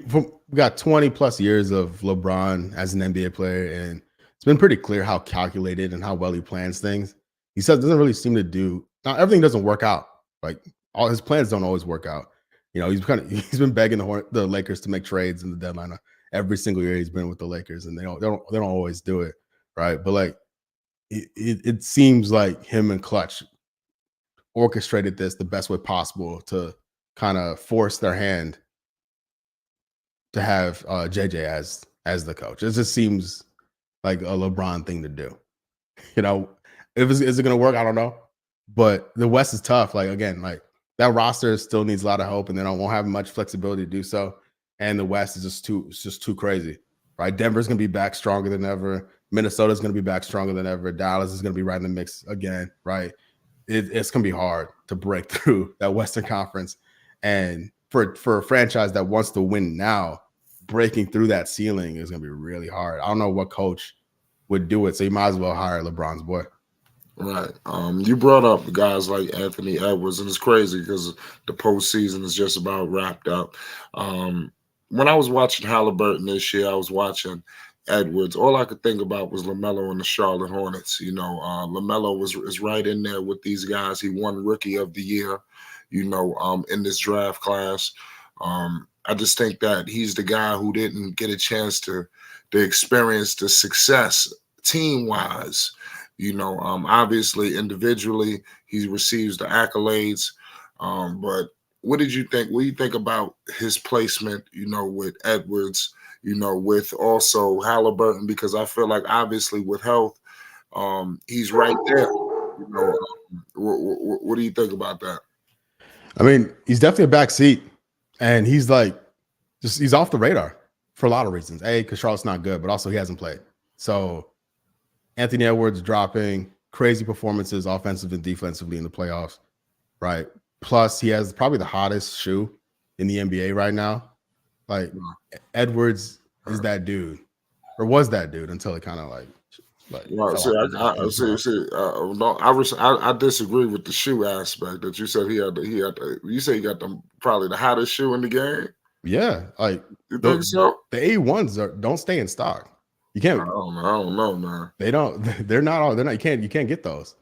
got 20 plus years of LeBron as an NBA player, and it's been pretty clear how calculated and how well he plans things. He says doesn't really seem to do now. Everything doesn't work out. Like all his plans don't always work out. You know, he's been begging the Lakers to make trades in the deadline every single year he's been with the Lakers, and they don't always do it, right? But like it seems like him and Clutch orchestrated this the best way possible to kind of force their hand to have JJ as the coach. It just seems like a LeBron thing to do. You know, is it going to work? I don't know, but the West is tough. Like again, like. That roster still needs a lot of help, and they won't have much flexibility to do so. And the West is just too crazy, right? Denver's going to be back stronger than ever. Minnesota's going to be back stronger than ever. Dallas is going to be right in the mix again, right? It's going to be hard to break through that Western Conference. And for a franchise that wants to win now, breaking through that ceiling is going to be really hard. I don't know what coach would do it, so you might as well hire LeBron's boy. Right. You brought up guys like Anthony Edwards, and it's crazy because the postseason is just about wrapped up. When I was watching Halliburton this year, I was watching Edwards. All I could think about was Lamelo and the Charlotte Hornets. You know, Lamelo is right in there with these guys. He won Rookie of the Year, in this draft class. I just think that he's the guy who didn't get a chance to experience the success team-wise. Obviously individually he receives the accolades. But what did you think? What do you think about his placement, with Edwards, with also Halliburton? Because I feel like obviously with health, he's right there. What do you think about that? I mean, he's definitely a backseat, and he's he's off the radar for a lot of reasons. Because Charlotte's not good, but also he hasn't played. So Anthony Edwards dropping crazy performances offensively and defensively in the playoffs, right? Plus, he has probably the hottest shoe in the NBA right now. Like, Edwards is that dude, or was that dude until it kind of like Right. fell See, off no, I disagree with the shoe aspect that you said you say he got probably the hottest shoe in the game. Yeah, like You think so? the A1s don't stay in stock. You can't. I don't know, man. They don't. They're not all. They're not. You can't get those.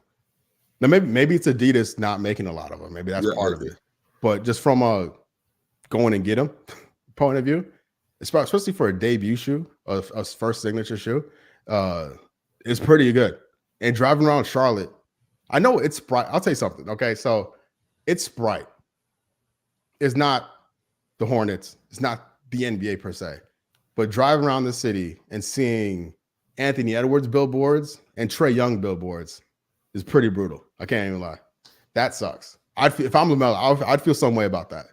Now maybe it's Adidas not making a lot of them. Maybe that's part of it. But just from a going and get them point of view, especially for a debut shoe, a first signature shoe, it's pretty good. And driving around Charlotte, I know it's Sprite. I'll tell you something. Okay, so it's Sprite. It's not the Hornets. It's not the NBA per se. But driving around the city and seeing Anthony Edwards billboards and Trae Young billboards is pretty brutal. I can't even lie. That sucks. If I'm Lamelo, I'd feel some way about that.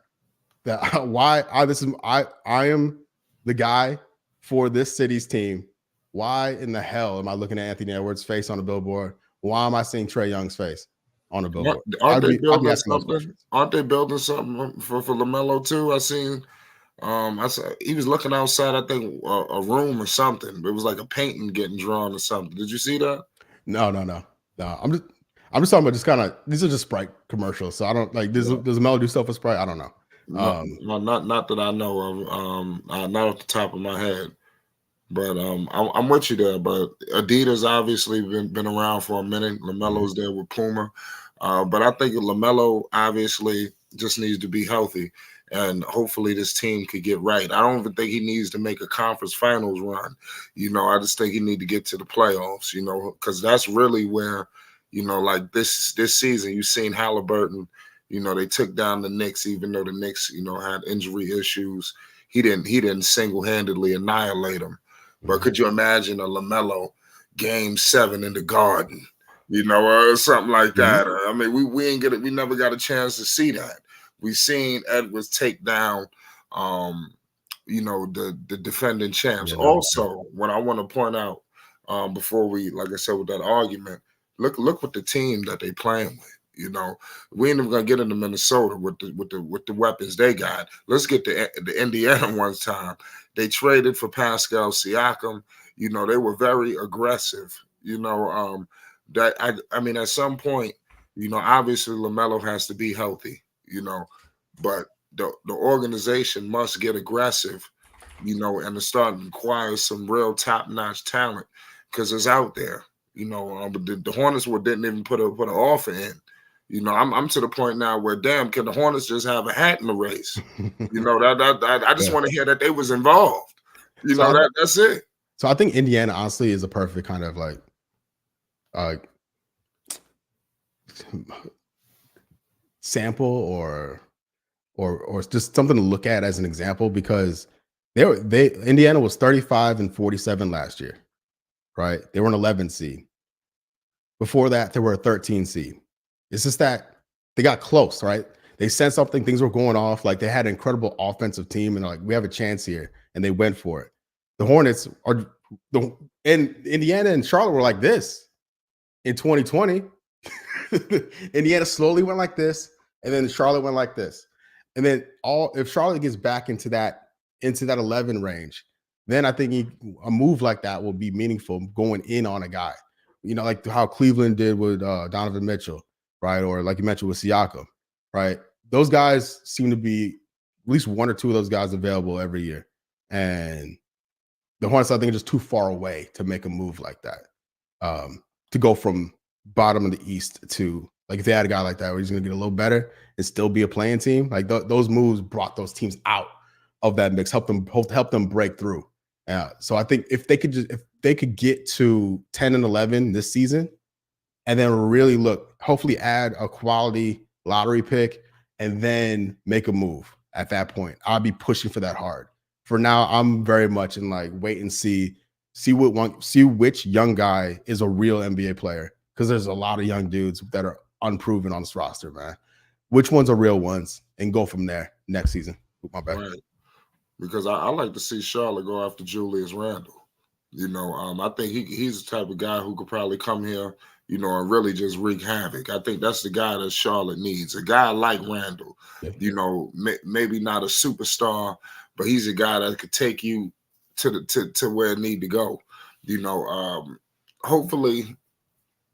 I am the guy for this city's team. Why in the hell am I looking at Anthony Edwards' face on a billboard? Why am I seeing Trae Young's face on a billboard? Aren't they building something for Lamelo too? I seen. I saw he was looking outside. I think a room or something. It was like a painting getting drawn or something. Did you see that? No. I'm just talking about just kind of. These are just Sprite commercials, so I don't like. Does Lamelo do stuff with Sprite? I don't know. No, not that I know of. Not off the top of my head. But I'm with you there. But Adidas obviously been around for a minute. LaMelo's there with Puma. But I think LaMelo obviously just needs to be healthy. And hopefully this team could get right. I don't even think he needs to make a conference finals run. I just think he need to get to the playoffs, because that's really where, like this season, you've seen Halliburton, they took down the Knicks, even though the Knicks, had injury issues. He didn't single-handedly annihilate them. But could you imagine a LaMelo game 7 in the Garden, or something like that? I mean, we never got a chance to see that. We seen Edwards take down, the defending champs. Yeah, also, what I want to point out before we, like I said, with that argument, look what the team that they playing with. We ain't even gonna get into Minnesota with the weapons they got. Let's get the Indiana one time. They traded for Pascal Siakam. They were very aggressive. That I mean, at some point, obviously LaMelo has to be healthy. But the organization must get aggressive. And start to acquire some real top-notch talent because it's out there. But the Hornets didn't even put an offer in. I'm to the point now where, damn, can the Hornets just have a hat in the race? I just want to hear that they was involved. That's it. So I think Indiana, honestly, is a perfect kind of like sample or just something to look at as an example, because Indiana was 35-47 last year, right? They were an 11 seed. Before that, they were a 13 seed. It's just that they got close, right? They sensed something, things were going off. Like they had an incredible offensive team, and they're like, we have a chance here, and they went for it. The Hornets and Indiana and Charlotte were like this in 2020. Indiana slowly went like this, and then Charlotte went like this. And then if Charlotte gets back into that 11 range, then I think a move like that will be meaningful, going in on a guy. Like how Cleveland did with Donovan Mitchell, right? Or like you mentioned with Siakam, right? Those guys seem to be at least one or two of those guys available every year. And the Hornets, I think, are just too far away to make a move like that. To go from bottom of the East to, like, if they had a guy like that where he's going to get a little better and still be a playing team, like those moves brought those teams out of that mix, help them break through. So I think if they could get to 10 and 11 this season, and then really hopefully add a quality lottery pick, and then make a move at that point, I'll be pushing for that hard. For now, I'm very much in like wait and see which young guy is a real NBA player, because there's a lot of young dudes that are unproven on this roster, man. Which ones are real ones, and go from there next season. My bad. Right. Because I like to see Charlotte go after Julius Randle. I think he's the type of guy who could probably come here, and really just wreak havoc. I think that's the guy that Charlotte needs, a guy like Randle. Yeah. Maybe not a superstar, but he's a guy that could take you to where it need to go. Hopefully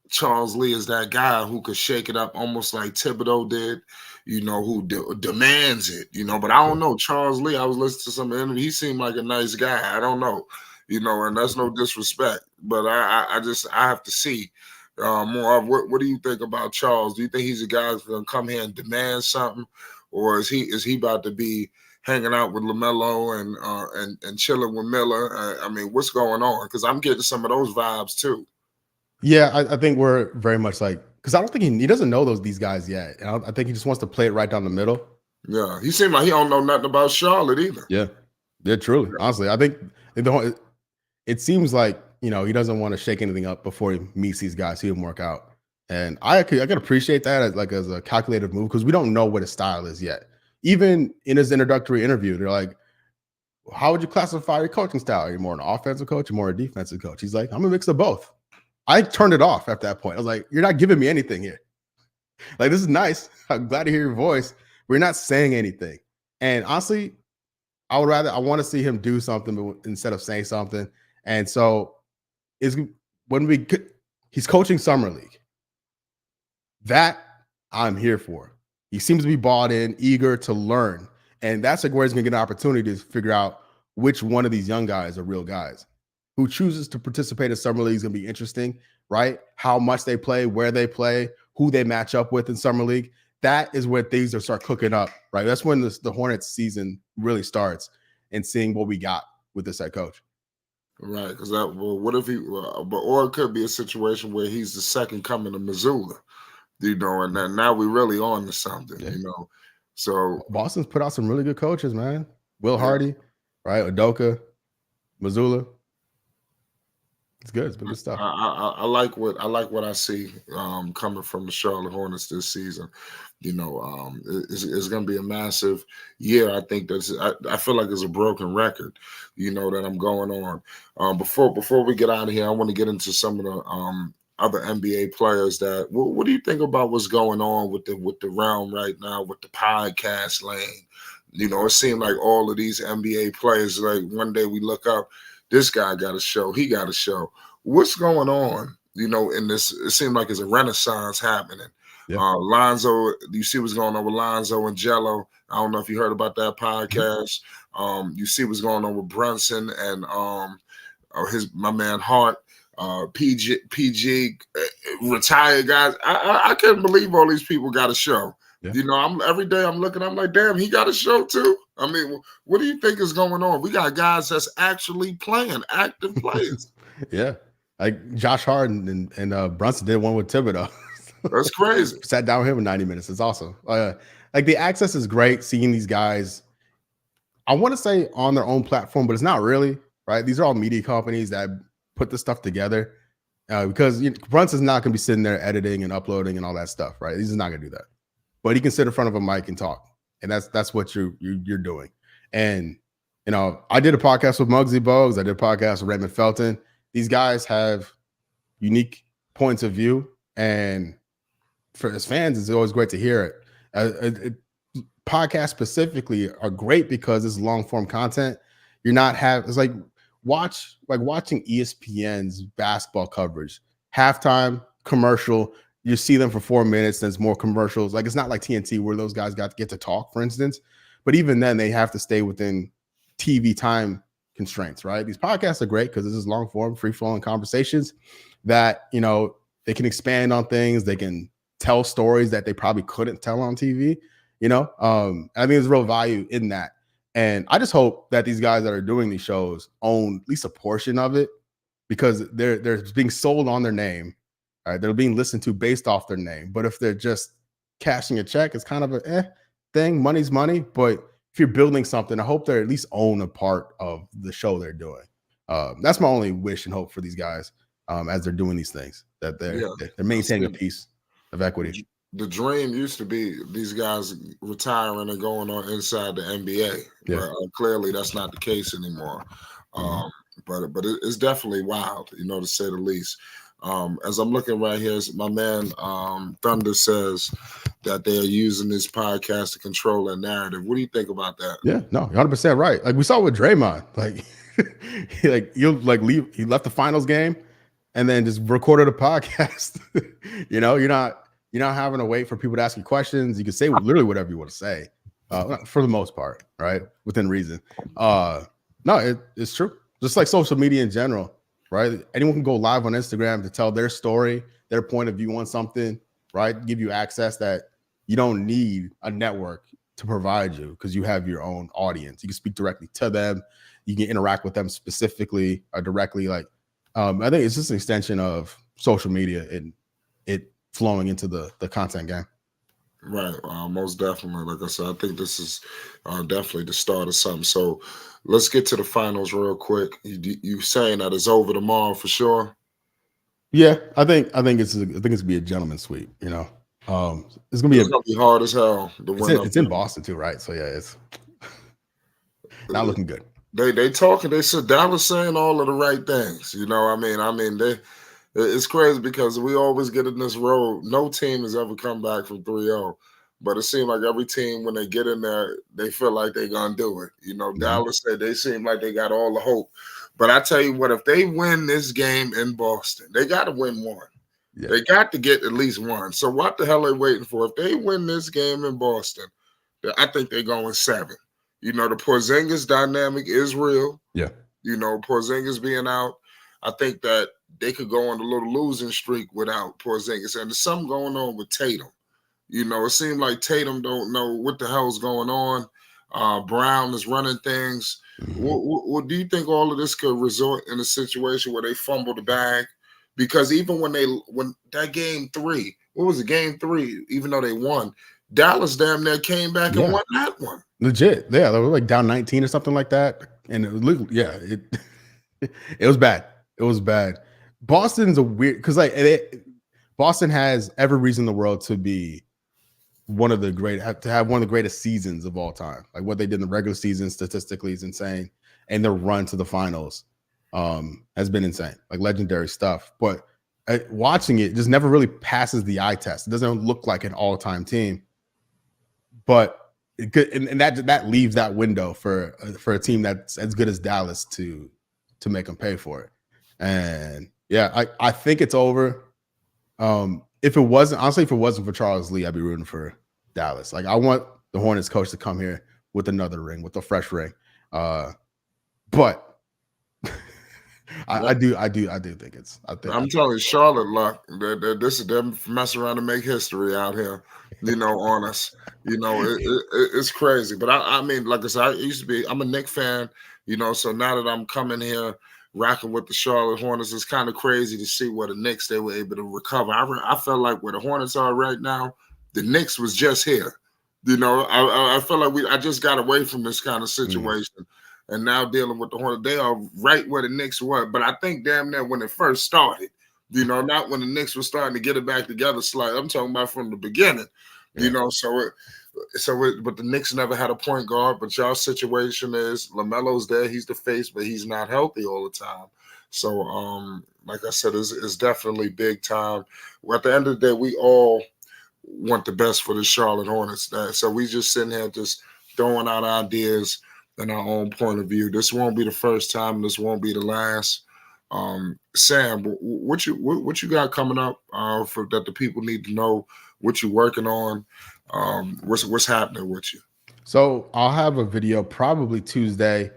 Charles Lee is that guy who could shake it up almost like Thibodeau did, who demands it, but I don't know. Charles Lee, I was listening to some interview. He seemed like a nice guy. I don't know, and that's no disrespect, but I have to see more of what do you think about Charles? Do you think he's a guy who's going to come here and demand something, or is he about to be hanging out with Lamelo and chilling with Miller? I mean, what's going on? Because I'm getting some of those vibes too. Yeah, I think we're very much like, because I don't think he doesn't know these guys yet. And I think he just wants to play it right down the middle. Yeah, he seemed like he don't know nothing about Charlotte either. Yeah, truly. Honestly, I think it seems like he doesn't want to shake anything up before he meets these guys, see them work out. And I can appreciate that as a calculated move because we don't know what his style is yet. Even in his introductory interview, they're like, "How would you classify your coaching style? Are you more an offensive coach or more a defensive coach?" He's like, "I'm a mix of both." I turned it off at that point. I was like, "You're not giving me anything here. Like, this is nice. I'm glad to hear your voice. We're not saying anything." And honestly, I want to see him do something instead of saying something. And so he's coaching summer league. That I'm here for. He seems to be bought in, eager to learn. And that's like where he's going to get an opportunity to figure out which one of these young guys are real guys. Who chooses to participate in summer league is going to be interesting, right? How much they play, where they play, who they match up with in summer league. That is where things start cooking up, right? That's when the Hornets season really starts and seeing what we got with this head coach. Right, because what if or it could be a situation where he's the second coming of Missoula, and then now we really on to something, So Boston's put out some really good coaches, man. Will Hardy, right? Udoka, Missoula. It's good. It's been good stuff. I like what I see coming from the Charlotte Hornets this season. It's going to be a massive year. I think I feel like it's a broken record, that I'm going on. Before we get out of here, I want to get into some of the other NBA players. What do you think about what's going on with the realm right now with the podcast lane? It seemed like all of these NBA players, like one day we look up. This guy got a show. He got a show. What's going on? In this, it seemed like it's a renaissance happening. Yeah. Lonzo, you see what's going on with Lonzo and Jello. I don't know if you heard about that podcast. You see what's going on with Brunson and my man Hart, PG, retired guys. I can't believe all these people got a show. Yeah. Every day I'm looking, I'm like, damn, he got a show too. I mean, what do you think is going on? We got guys that's actually playing, active players. Yeah. Like Josh Harden and Brunson did one with Thibodeau. That's crazy. Sat down with him for 90 minutes. It's awesome. Like the access is great, seeing these guys, I want to say on their own platform, but it's not really, right? These are all media companies that put this stuff together because Brunson's not going to be sitting there editing and uploading and all that stuff, right? He's not going to do that. But he can sit in front of a mic and talk. And that's what you're doing. And, I did a podcast with Muggsy Bogues. I did a podcast with Raymond Felton. These guys have unique points of view. And for us fans, it's always great to hear it. Podcasts specifically are great because it's long form content. It's like watching ESPN's basketball coverage, halftime commercial. You see them for 4 minutes, then it's more commercials. Like it's not like TNT where those guys get to talk, for instance. But even then, they have to stay within TV time constraints, right? These podcasts are great because this is long form, free flowing conversations that they can expand on things. They can tell stories that they probably couldn't tell on TV. I think there's real value in that. And I just hope that these guys that are doing these shows own at least a portion of it because they're being sold on their name. All right, they're being listened to based off their name. But if they're just cashing a check, it's kind of a thing. Money's money. But if you're building something, I hope they at least own a part of the show they're doing. That's my only wish and hope for these guys as they're doing these things, that they're maintaining a piece of equity. The dream used to be these guys retiring and going on inside the NBA. Yeah. Clearly, that's not the case anymore. But it's definitely wild, to say the least. As I'm looking right here, my man Thunder says that they are using this podcast to control their narrative. What do you think about that? Yeah, no, 100% right. Like we saw with Draymond, like You'll like leave. He left the finals game, and then just recorded a podcast. You're not having to wait for people to ask you questions. You can say literally whatever you want to say, for the most part, right? Within reason. No, it's true. Just like social media in general, right? Anyone can go live on Instagram to tell their story, their point of view on something, right? Give you access that you don't need a network to provide you because you have your own audience. You can speak directly to them. You can interact with them specifically or directly. Like, I think it's just an extension of social media and it flowing into the content game. Right, most definitely. Like I said, I think this is definitely the start of something. So let's get to the finals real quick. You saying that it's over tomorrow for sure? Yeah, I think it's gonna be a gentleman's sweep. It's gonna be hard as hell to win. It's in Boston too, right? So yeah, it's not looking good. They talking. They said Dallas saying all of the right things. It's crazy because we always get in this road. No team has ever come back from 3-0. But it seems like every team, when they get in there, they feel like they're going to do it. Dallas said they seem like they got all the hope. But I tell you what, if they win this game in Boston, they got to win one. Yeah. They got to get at least one. So what the hell are they waiting for? If they win this game in Boston, I think they're going 7. The Porzingis dynamic is real. Yeah. Porzingis being out, I think that they could go on a little losing streak without Porzingis. And there's something going on with Tatum. It seems like Tatum don't know what the hell's going on. Brown is running things. Mm-hmm. What do you think all of this could result in a situation where they fumble the bag? Because even when that game 3, what was it, game 3, even though they won, Dallas damn near came back and won that one. Legit. Yeah, they were like down 19 or something like that. And it was bad. It was bad. Boston's a weird, because Boston has every reason in the world to be have one of the greatest seasons of all time. Like what they did in the regular season statistically is insane, and their run to the finals has been insane, like legendary stuff. But watching it just never really passes the eye test. It doesn't look like an all-time team, but it could, and that leaves that window for a team that's as good as Dallas to make them pay for it. And yeah, I think it's over. If it wasn't for Charles Lee, I'd be rooting for Dallas. Like I want the Hornets coach to come here with another ring, with a fresh ring. But I do think it's. I'm telling you, Charlotte luck. This is them mess around and make history out here. On us. It's crazy. But I mean, like I said, I'm a Knicks fan. So now that I'm coming here, rocking with the Charlotte Hornets, it's kind of crazy to see where the Knicks they were able to recover. I felt like where the Hornets are right now, the Knicks was just here. I felt like I just got away from this kind of situation. And now dealing with the Hornets, they are right where the Knicks were. But I think damn near when it first started, not when the Knicks were starting to get it back together slightly. I'm talking about from the beginning, but the Knicks never had a point guard. But y'all's situation is Lamelo's there. He's the face, but he's not healthy all the time. So, like I said, it's definitely big time. Well, at the end of the day, we all want the best for the Charlotte Hornets. So we just sitting here just throwing out ideas and our own point of view. This won't be the first time. This won't be the last. Sam, what you got coming up for that the people need to know? What you working on? What's happening with you? So I'll have a video probably Tuesday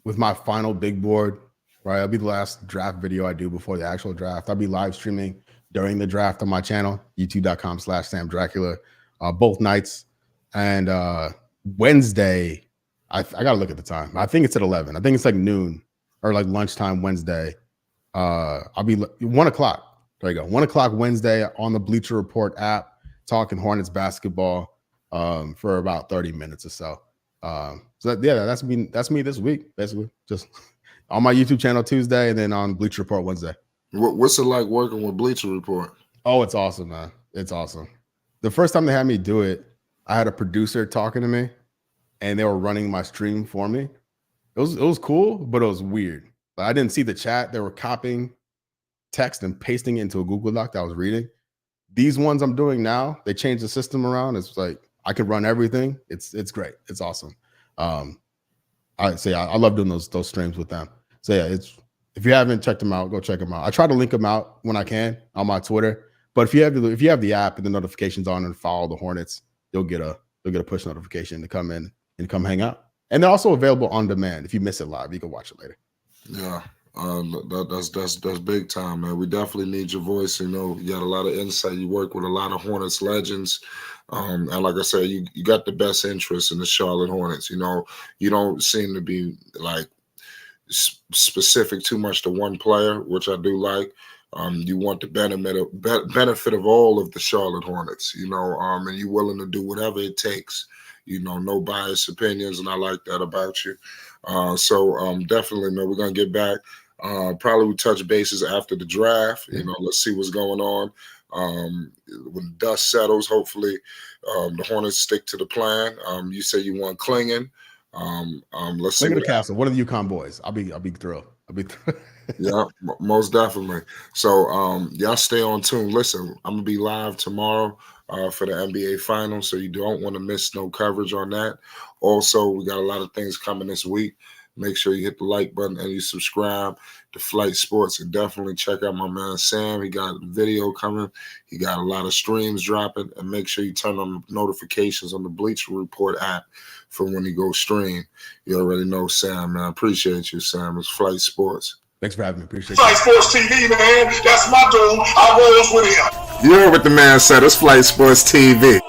with my final big board. Right, it'll be the last draft video I do before the actual draft. I'll be live streaming during the draft on my channel, youtube.com/Sam Dracula, both nights. And Wednesday, I gotta look at the time. I think it's at 11. I think it's like noon or like lunchtime Wednesday. I'll be 1 o'clock. There you go. 1 o'clock Wednesday on the Bleacher Report app, talking Hornets basketball for about 30 minutes or so. That's me this week, basically. Just on my YouTube channel Tuesday and then on Bleacher Report Wednesday. What's it like working with Bleacher Report? Oh, it's awesome, man. It's awesome. The first time they had me do it, I had a producer talking to me and they were running my stream for me. It was cool, but it was weird. I didn't see the chat. They were copying text and pasting it into a Google Doc that I was reading. These ones I'm doing now, they changed the system around. It's like I can run everything. It's great. It's awesome. I love doing those streams with them. So yeah, it's if you haven't checked them out, go check them out. I try to link them out when I can on my Twitter. But if you have the app and the notifications on and follow the Hornets, you'll get a push notification to come in and come hang out. And they're also available on demand. If you miss it live, you can watch it later. Yeah. That's big time, man. We definitely need your voice. You know, you got a lot of insight. You work with a lot of Hornets legends, and like I said, you got the best interest in the Charlotte Hornets. You know, you don't seem to be like specific too much to one player, which I do like. You want the benefit of all of the Charlotte Hornets. You know, and you're willing to do whatever it takes. You know, no biased opinions, and I like that about you. So definitely, man, we're gonna get back. Probably we touch bases after the draft. You know, let's see what's going on. When dust settles, hopefully the Hornets stick to the plan. You say you want Klingon. Let's see. Look at the castle. One of the UConn boys. I'll be thrilled. Yeah, most definitely. So y'all stay on tune. Listen, I'm gonna be live tomorrow for the NBA Finals, so you don't want to miss no coverage on that. Also, we got a lot of things coming this week. Make sure you hit the like button and you subscribe to Flight Sports, and definitely check out my man Sam. He got a video coming. He got a lot of streams dropping, and make sure you turn on notifications on the Bleacher Report app for when you go stream. You already know Sam, man. I appreciate you, Sam. It's Flight Sports. Thanks for having me. Appreciate Flight Sports TV, man. That's my dude. I rolls with him. You heard what the man said. It's Flight Sports TV.